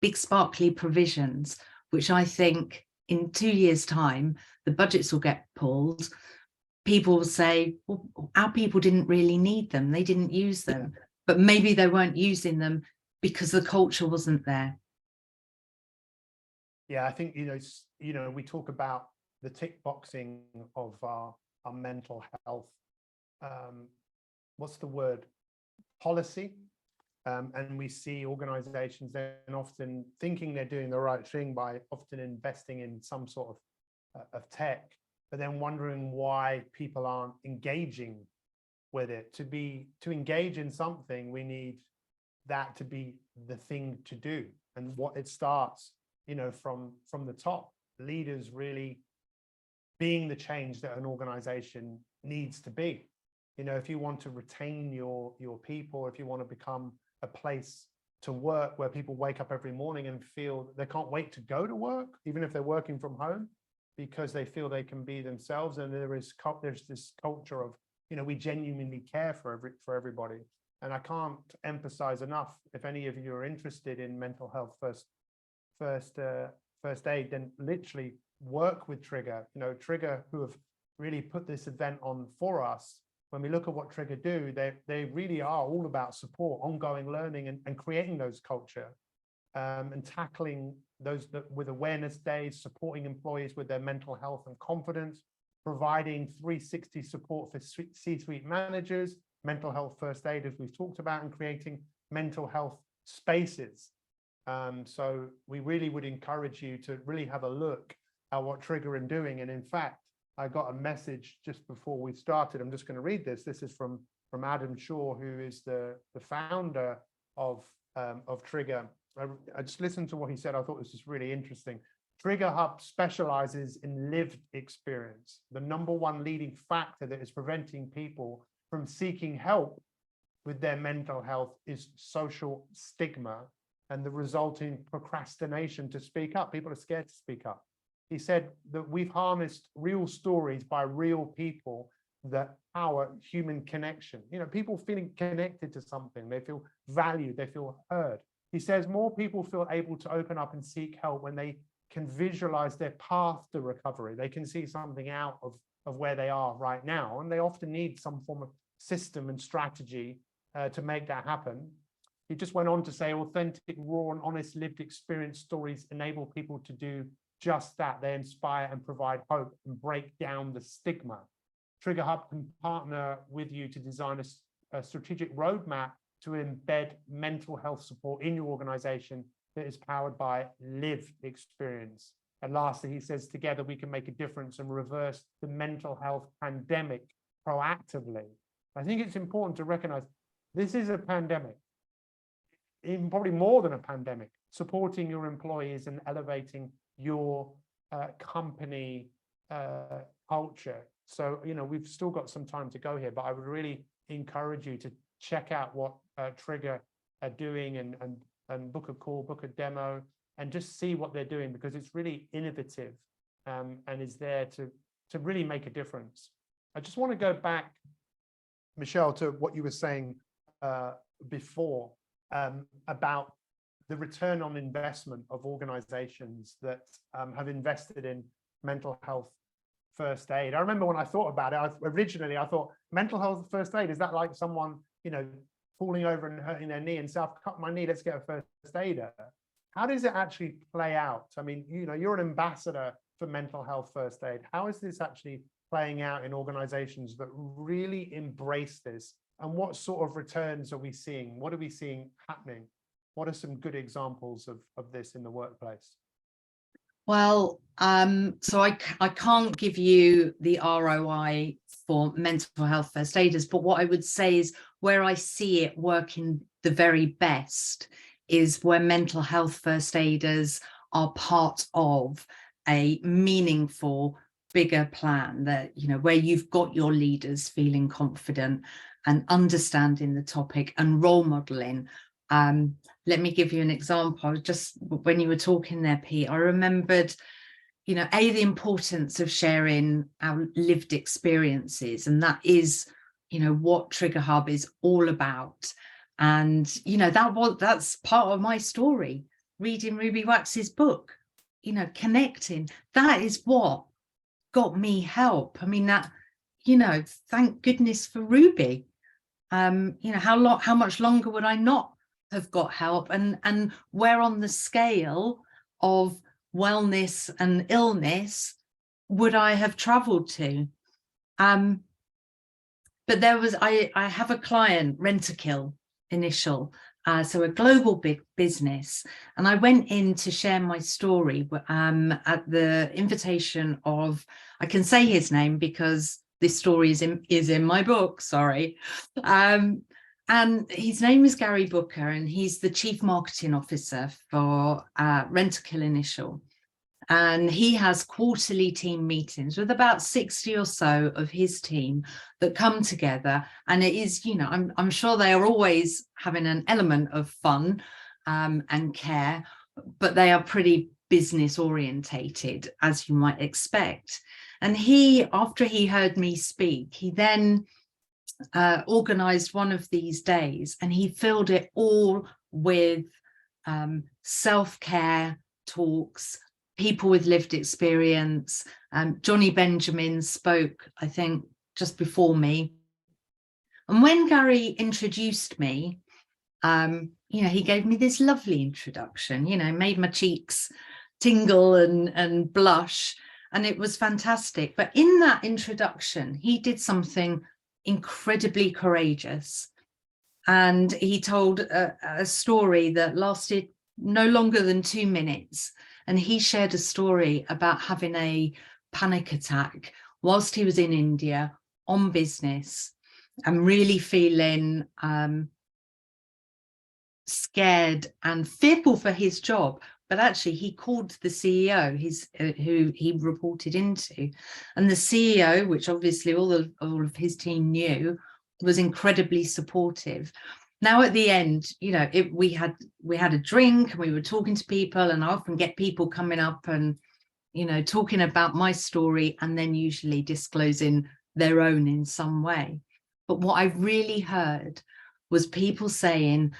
big sparkly provisions, which I think in 2 years' time, the budgets will get pulled. People will say, well, our people didn't really need them. They didn't use them, but maybe they weren't using them because the culture wasn't there. Yeah, I think, we talk about the tick boxing of our mental health. What's the word? Policy. And we see organizations then often thinking they're doing the right thing by often investing in some sort of tech, but then wondering why people aren't engaging with it. To engage in something, we need that to be the thing to do. And what it starts, from the top, leaders really being the change that an organization needs to be. If you want to retain your people, if you want to become a place to work where people wake up every morning and feel they can't wait to go to work, even if they're working from home, because they feel they can be themselves. And there's this culture of, we genuinely care for everybody. And I can't emphasize enough, if any of you are interested in mental health first aid, then literally work with Trigger. Trigger, who have really put this event on for us. When we look at what Trigger do, they really are all about support, ongoing learning, and creating those culture, and tackling those with awareness days, supporting employees with their mental health and confidence, providing 360 support for C-suite managers, mental health first aid, as we've talked about, and creating mental health spaces. So we really would encourage you to really have a look at what Trigger are doing. And in fact, I got a message just before we started. I'm just going to read this. This is from Adam Shaw, who is the founder of Trigger. I just listened to what he said. I thought this was really interesting. TriggerHub specializes in lived experience. The #1 leading factor that is preventing people from seeking help with their mental health is social stigma and the resulting procrastination to speak up. People are scared to speak up. He said that we've harnessed real stories by real people that power human connection. You know, people feeling connected to something, they feel valued, they feel heard. He says more people feel able to open up and seek help when they can visualize their path to recovery. They can see something out of where they are right now, and they often need some form of system and strategy to make that happen. He just went on to say authentic, raw and honest lived experience stories enable people to do just that. They inspire and provide hope and break down the stigma. TriggerHub can partner with you to design a strategic roadmap to embed mental health support in your organization that is powered by lived experience. And lastly, he says, together we can make a difference and reverse the mental health pandemic proactively. I think it's important to recognize this is a pandemic, even probably more than a pandemic, supporting your employees and elevating your company culture. So, you know, we've still got some time to go here, but I would really encourage you to check out what Trigger are doing and book a call, book a demo, and just see what they're doing, because it's really innovative and is there to really make a difference. I just want to go back, Michelle, to what you were saying before about the return on investment of organizations that have invested in mental health first aid. I remember when I thought about it, originally I thought mental health first aid, is that like someone, you know, falling over and hurting their knee and say, I've cut my knee, let's get a first aider? How does it actually play out? I mean, you know, you're an ambassador for mental health first aid. How is this actually playing out in organizations that really embrace this? And what sort of returns are we seeing? What are we seeing happening? What are some good examples of this in the workplace? Well, so I can't give you the ROI for mental health first aiders, but what I would say is where I see it working the very best is where mental health first aiders are part of a meaningful, bigger plan, that, you know, where you've got your leaders feeling confident and understanding the topic and role modeling. Let me give you an example. Just when you were talking there, Pete, I remembered, you know, the importance of sharing our lived experiences, and that is, you know, what TriggerHub is all about. And, you know, that's part of my story, reading Ruby Wax's book, you know, connecting. That is what got me help. I mean, that, you know, thank goodness for Ruby. You know, how much longer would I not have got help, and where on the scale of wellness and illness would I have traveled to? But there was, I have a client, Rent-A-Kill Initial, so a global big business, and I went in to share my story at the invitation of, I can say his name because this story is in my book, sorry. And his name is Gary Booker, and he's the Chief Marketing Officer for Rent-A-Kill Initial. And he has quarterly team meetings with about 60 or so of his team that come together. And it is, you know, I'm sure they are always having an element of fun and care, but they are pretty business orientated, as you might expect. And he, after he heard me speak, he then organized one of these days, and he filled it all with self-care talks, people with lived experience. Johnny Benjamin spoke, I think, just before me. And when Gary introduced me, you know, he gave me this lovely introduction, you know, made my cheeks tingle and blush. and it was fantastic. But in that introduction, he did something incredibly courageous. And he told a story that lasted no longer than 2 minutes. And he shared a story about having a panic attack whilst he was in India on business and really feeling scared and fearful for his job. But actually, he called the CEO, who he reported into, and the CEO, which obviously all of his team knew, was incredibly supportive. Now at the end, you know, we had a drink and we were talking to people, and I often get people coming up and, you know, talking about my story and then usually disclosing their own in some way. But what I really heard was people saying,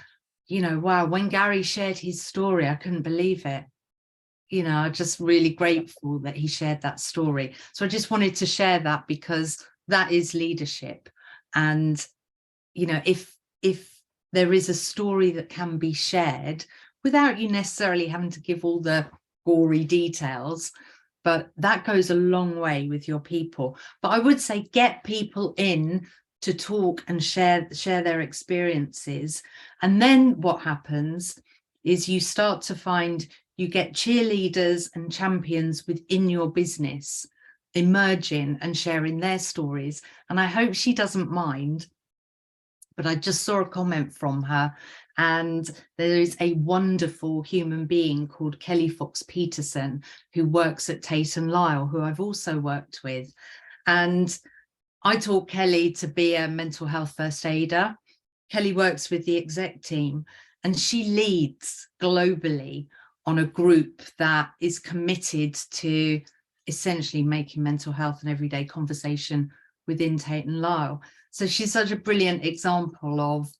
you know, wow, when Gary shared his story, I couldn't believe it. You know, I'm just really grateful that he shared that story. So I just wanted to share that, because that is leadership. And, you know, if there is a story that can be shared without you necessarily having to give all the gory details, but that goes a long way with your people. But I would say get people in to talk and share their experiences. And then what happens is you start to find you get cheerleaders and champions within your business emerging and sharing their stories. And I hope she doesn't mind, but I just saw a comment from her, and there is a wonderful human being called Kelly Fox Peterson who works at Tate and Lyle, who I've also worked with. And I taught Kelly to be a mental health first aider. Kelly works with the exec team, and she leads globally on a group that is committed to essentially making mental health an everyday conversation within Tate and Lyle. So she's such a brilliant example of,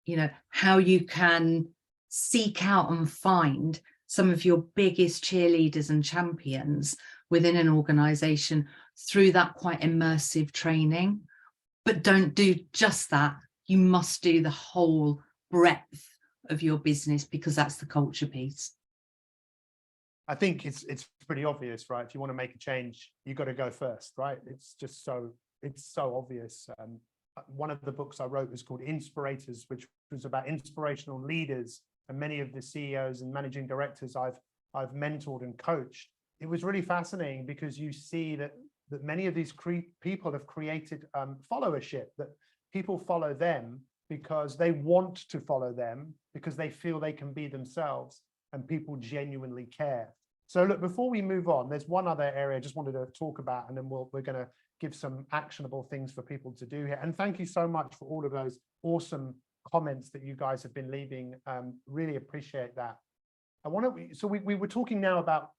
you know, how you can seek out and find some of your biggest cheerleaders and champions within an organization through that quite immersive training. But don't do just that. You must do the whole breadth of your business, because that's the culture piece. I think it's pretty obvious, right? If you want to make a change, you've got to go first, right? It's just so obvious. One of the books I wrote was called Inspirators, which was about inspirational leaders, and many of the CEOs and managing directors I've mentored and coached. It was really fascinating, because you see that many of these people have created followership, that people follow them because they want to follow them, because they feel they can be themselves, and people genuinely care. So look, before we move on, there's one other area I just wanted to talk about, and then we're going to give some actionable things for people to do here. And thank you so much for all of those awesome comments that you guys have been leaving. Really appreciate that. So we were talking now about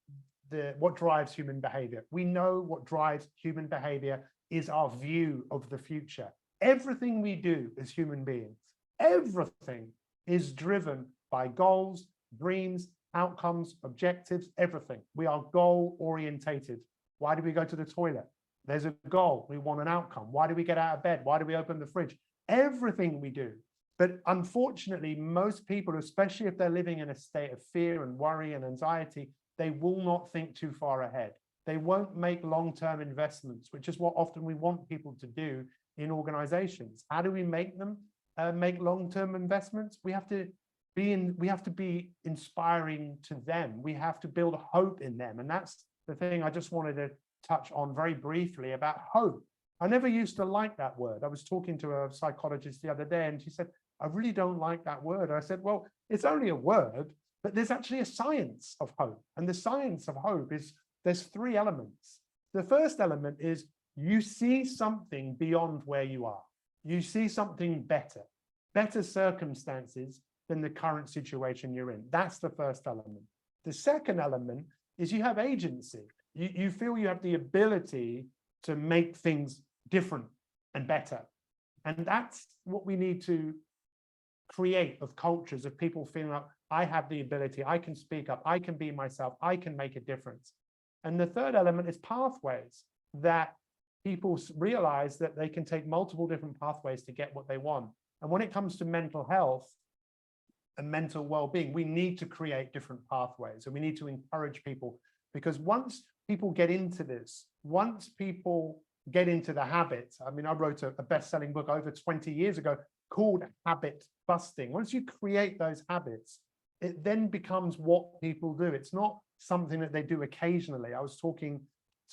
what drives human behavior. We know what drives human behavior is our view of the future. Everything we do as human beings, everything is driven by goals, dreams, outcomes, objectives, everything. We are goal orientated. Why do we go to the toilet? There's a goal. We want an outcome. Why do we get out of bed? Why do we open the fridge? Everything we do. But unfortunately, most people, especially if they're living in a state of fear and worry and anxiety, they will not think too far ahead. They won't make long-term investments, which is what often we want people to do in organizations. How do we make them make long-term investments? We have to be inspiring to them. We have to build hope in them. And that's the thing I just wanted to touch on very briefly about hope. I never used to like that word. I was talking to a psychologist the other day, and she said, I really don't like that word. I said, well, it's only a word, but there's actually a science of hope. And the science of hope is there's 3 elements. The first element is you see something beyond where you are. You see something better circumstances than the current situation you're in. That's the first element. The second element is you have agency. You feel you have the ability to make things different and better. And that's what we need to create, of cultures of people feeling like, I have the ability, I can speak up, I can be myself, I can make a difference. And the third element is pathways, that people realize that they can take multiple different pathways to get what they want. And when it comes to mental health and mental well-being, we need to create different pathways, and we need to encourage people, because once people get into this, once people get into the habit, I mean, I wrote a best-selling book over 20 years ago called Habit Busting. Once you create those habits, it then becomes what people do. It's not something that they do occasionally. I was talking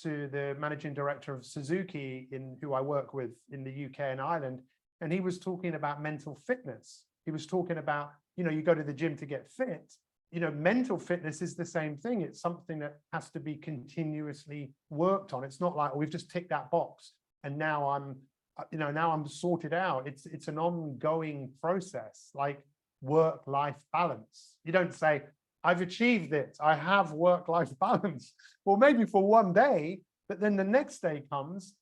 to the managing director of Suzuki, who I work with in the UK and Ireland, and he was talking about mental fitness. He was talking about, you go to the gym to get fit. Mental fitness is the same thing. It's something that has to be continuously worked on. It's not like, oh, we've just ticked that box and now I'm sorted out. It's an ongoing process, like work-life balance. You don't say, I've achieved it, I have work-life balance. Well, maybe for one day, but then the next day comes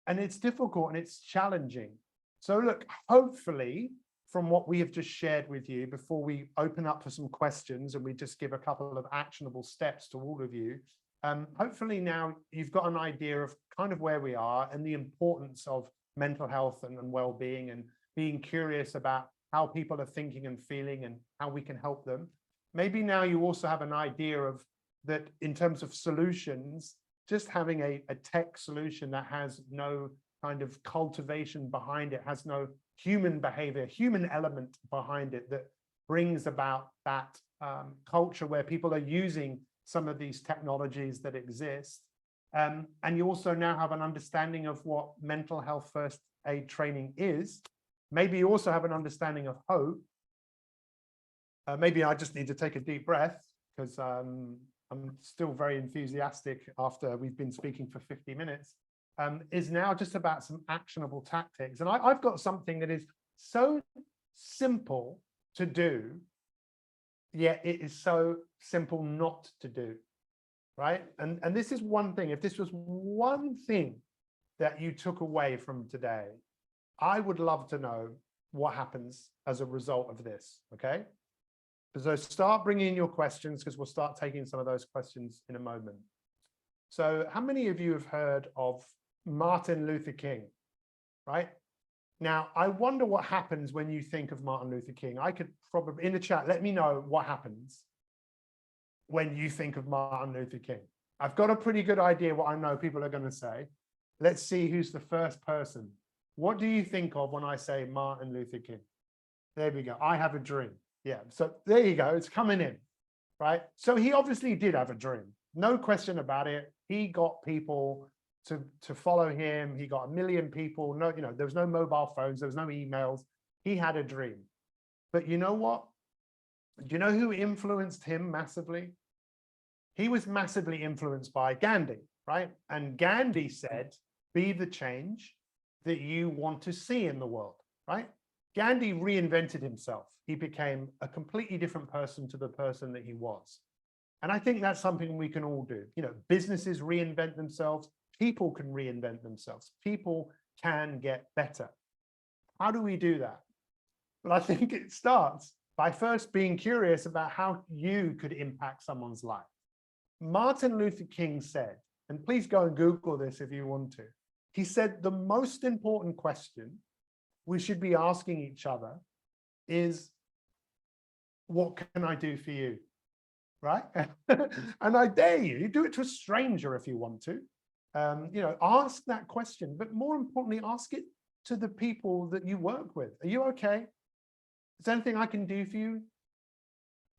and it's difficult and it's challenging. So look, hopefully, from what we have just shared with you, before we open up for some questions and we just give a couple of actionable steps to all of you, hopefully now you've got an idea of kind of where we are and the importance of mental health and well-being, and being curious about how people are thinking and feeling and how we can help them. Maybe now you also have an idea of that in terms of solutions, just having a tech solution that has no kind of cultivation behind it, has no human behavior, human element behind it, that brings about that culture where people are using some of these technologies that exist. And you also now have an understanding of what mental health first aid training is. Maybe you also have an understanding of hope. Maybe I just need to take a deep breath because I'm still very enthusiastic after we've been speaking for 50 minutes. Is now just about some actionable tactics. And I've got something that is so simple to do, yet it is so simple not to do, right? And this is one thing. If this was one thing that you took away from today, I would love to know what happens as a result of this, okay? So start bringing in your questions, because we'll start taking some of those questions in a moment. So how many of you have heard of Martin Luther King, right? Now, I wonder what happens when you think of Martin Luther King. I could probably, in the chat, let me know what happens when you think of Martin Luther King. I've got a pretty good idea what I know people are going to say. Let's see who's the first person. What do you think of when I say Martin Luther King? There we go. I have a dream. Yeah, so there you go. It's coming in, right? So he obviously did have a dream. No question about it. He got people to follow him. He got 1 million people. No, there was no mobile phones. There was no emails. He had a dream. But you know what? Do you know who influenced him massively? He was massively influenced by Gandhi, right? And Gandhi said, be the change that you want to see in the world, right? Gandhi reinvented himself. He became a completely different person to the person that he was. And I think that's something we can all do. Businesses reinvent themselves. People can reinvent themselves. People can get better. How do we do that? Well, I think it starts by first being curious about how you could impact someone's life. Martin Luther King said, and please go and Google this if you want to, he said the most important question we should be asking each other is, what can I do for you? Right? And I dare you, do it to a stranger if you want to. Ask that question, but more importantly, ask it to the people that you work with. Are you okay? Is there anything I can do for you?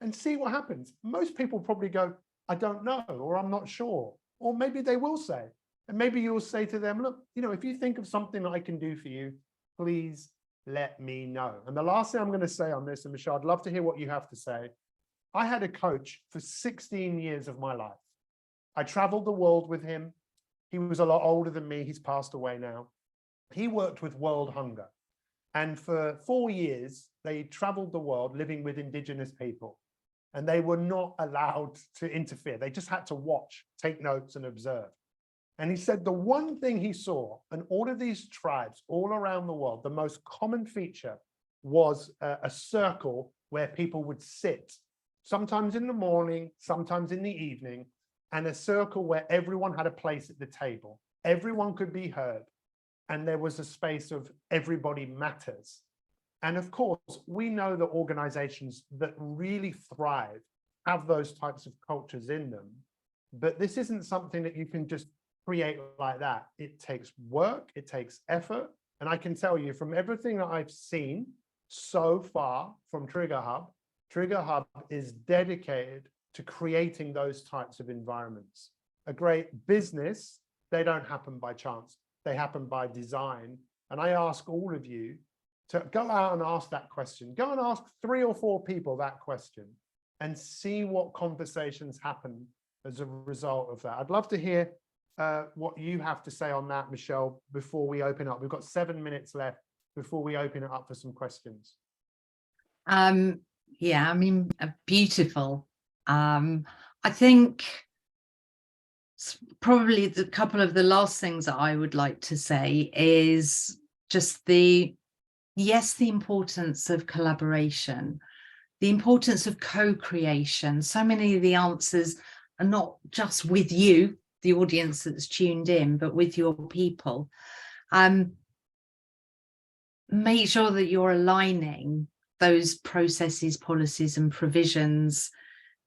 And see what happens. Most people probably go, I don't know, or I'm not sure. Or maybe they will say, and maybe you'll say to them, look, if you think of something that I can do for you, please let me know. And the last thing I'm going to say on this, and Michelle, I'd love to hear what you have to say. I had a coach for 16 years of my life. I traveled the world with him. He was a lot older than me. He's passed away now. He worked with world hunger. And for 4 years, they traveled the world living with indigenous people. And they were not allowed to interfere. They just had to watch, take notes, and observe. And he said the one thing he saw in all of these tribes all around the world, the most common feature was a circle where people would sit, sometimes in the morning, sometimes in the evening, and a circle where everyone had a place at the table. Everyone could be heard. And there was a space of everybody matters. And of course, we know that organizations that really thrive have those types of cultures in them. But this isn't something that you can just create like that. It takes work, it takes effort. And I can tell you from everything that I've seen so far from TriggerHub, TriggerHub is dedicated to creating those types of environments. A great business, they don't happen by chance. They happen by design. And I ask all of you to go out and ask that question. Go and ask 3 or 4 people that question and see what conversations happen as a result of that. I'd love to hear what you have to say on that, Michelle, before we open up. We've got 7 minutes left before we open it up for some questions. Yeah, I mean, beautiful. I think probably the couple of the last things that I would like to say is just the importance of collaboration, the importance of co-creation. So many of the answers are not just with you, the audience that's tuned in, but with your people. Make sure that you're aligning those processes, policies, and provisions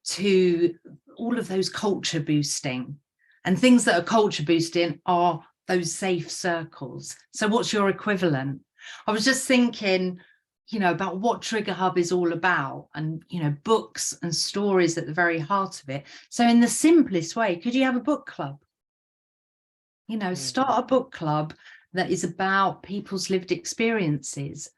to all of those culture boosting. And things that are culture boosting are those safe circles. So what's your equivalent? I was just thinking, about what TriggerHub is all about, and, books and stories at the very heart of it. So in the simplest way, could you have a book club? Start a book club that is about people's lived experiences.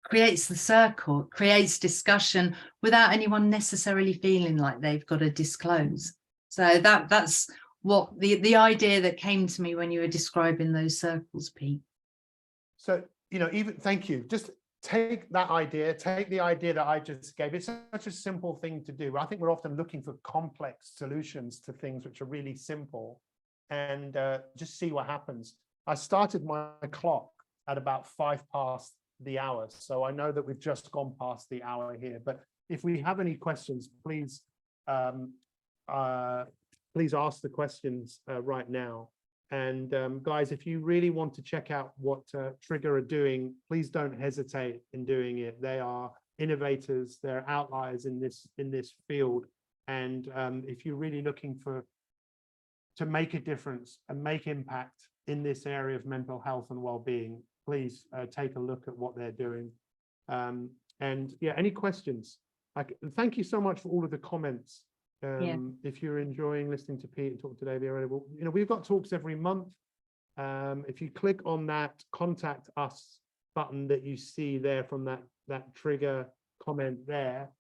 Creates the circle, creates discussion without anyone necessarily feeling like they've got to disclose. So that's what the idea that came to me when you were describing those circles, Pete. So, even thank you. Just take that idea, take the idea that I just gave. It's such a simple thing to do. I think we're often looking for complex solutions to things which are really simple, and just see what happens. I started my clock at about 5 past the hour, so I know that we've just gone past the hour here. But if we have any questions, please please ask the questions right now. And guys, if you really want to check out what Trigger are doing, please don't hesitate in doing it. They are innovators, they're outliers in this field. And if you're really looking to make a difference and make impact in this area of mental health and well-being, please take a look at what they're doing. And yeah, any questions? Thank you so much for all of the comments. If you're enjoying listening to Pete and talk today, be available. We've got talks every month. If you click on that contact us button that you see there from that trigger comment there,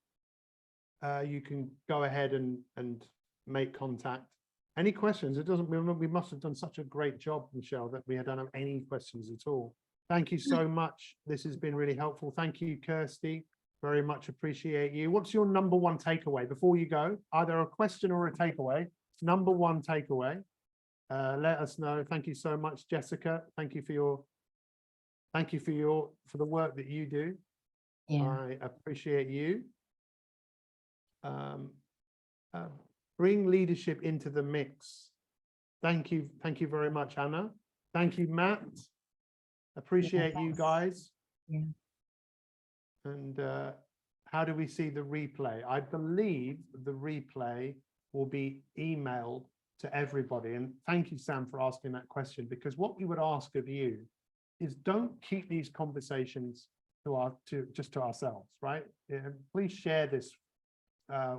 you can go ahead and make contact. Any questions? We must have done such a great job, Michelle, that we don't have any questions at all. Thank you so much. This has been really helpful. Thank you, Kirsty. Very much appreciate you. What's your number 1 takeaway before you go? Either a question or a takeaway. Number 1 takeaway. Let us know. Thank you so much, Jessica. Thank you for the work that you do. Yeah. I appreciate you. Bring leadership into the mix. Thank you very much, Anna. Thank you, Matt. Appreciate you guys. Yeah. And how do we see the replay? I believe the replay will be emailed to everybody. And thank you, Sam, for asking that question, because what we would ask of you is don't keep these conversations just to ourselves, right? Please share this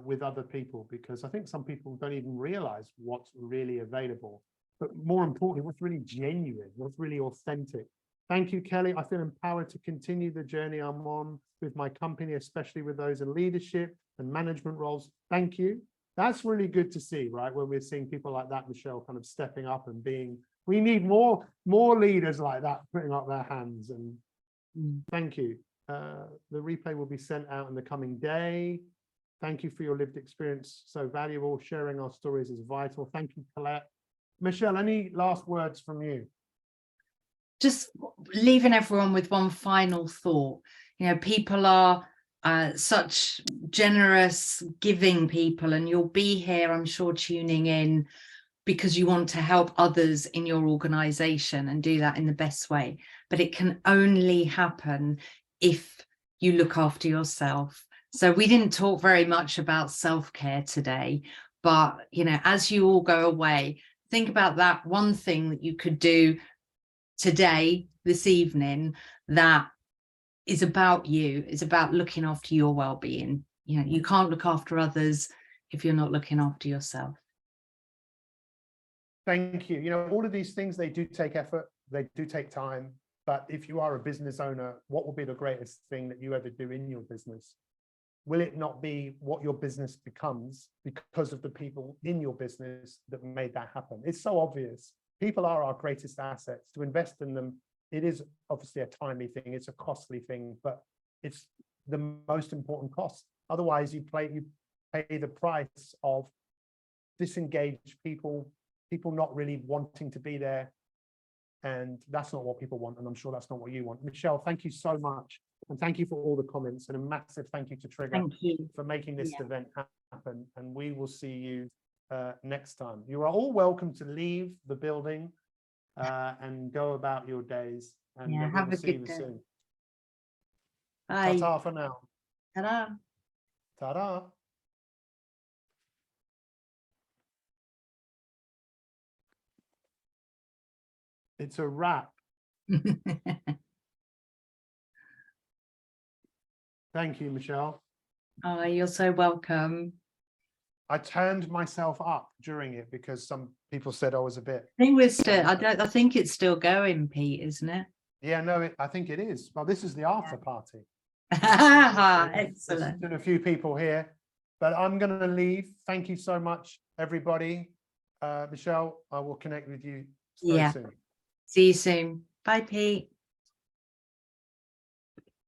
with other people, because I think some people don't even realize what's really available. But more importantly, what's really genuine, what's really authentic. Thank you, Kelly. I feel empowered to continue the journey I'm on with my company, especially with those in leadership and management roles. Thank you. That's really good to see, right? When we're seeing people like that, Michelle, kind of stepping up and we need more leaders like that, putting up their hands. And thank you. The replay will be sent out in the coming day. Thank you for your lived experience. So valuable. Sharing our stories is vital. Thank you, Colette. Michelle, any last words from you? Just leaving everyone with one final thought. People are such generous, giving people, and you'll be here, I'm sure, tuning in because you want to help others in your organization and do that in the best way. But it can only happen if you look after yourself. So we didn't talk very much about self-care today, But, you know, as you all go away, think about that one thing that you could do today, this evening, that is about you, is about looking after your well-being. You know, you can't look after others if you're not looking after yourself. Thank you. You know, all of these things, they do take effort, they do take time. But if you are a business owner, what will be the greatest thing that you ever do in your business? Will it not be what your business becomes because of the people in your business that made that happen? It's so obvious. People are our greatest assets. To invest in them, it is obviously a timely thing, it's a costly thing, but it's the most important cost. Otherwise, you pay the price of disengaged people not really wanting to be there. And that's not what people want. And I'm sure that's not what you want. Michelle, thank you so much. And thank you for all the comments, and a massive thank you to Trigger for making this event happen. And we will see you next time. You are all welcome to leave the building and go about your days. And Have a good day. Soon. Bye. Ta-ta for now. Ta-da. Ta-da. It's a wrap. Thank you, Michelle. Oh, you're so welcome. I turned myself up during it because some people said I was a bit. I think we're still, I think it's still going, Pete, isn't it? Yeah, no, I think it is. Well, this is the after party. Excellent. There's a few people here, but I'm going to leave. Thank you so much, everybody. Michelle, I will connect with you very soon. See you soon. Bye, Pete.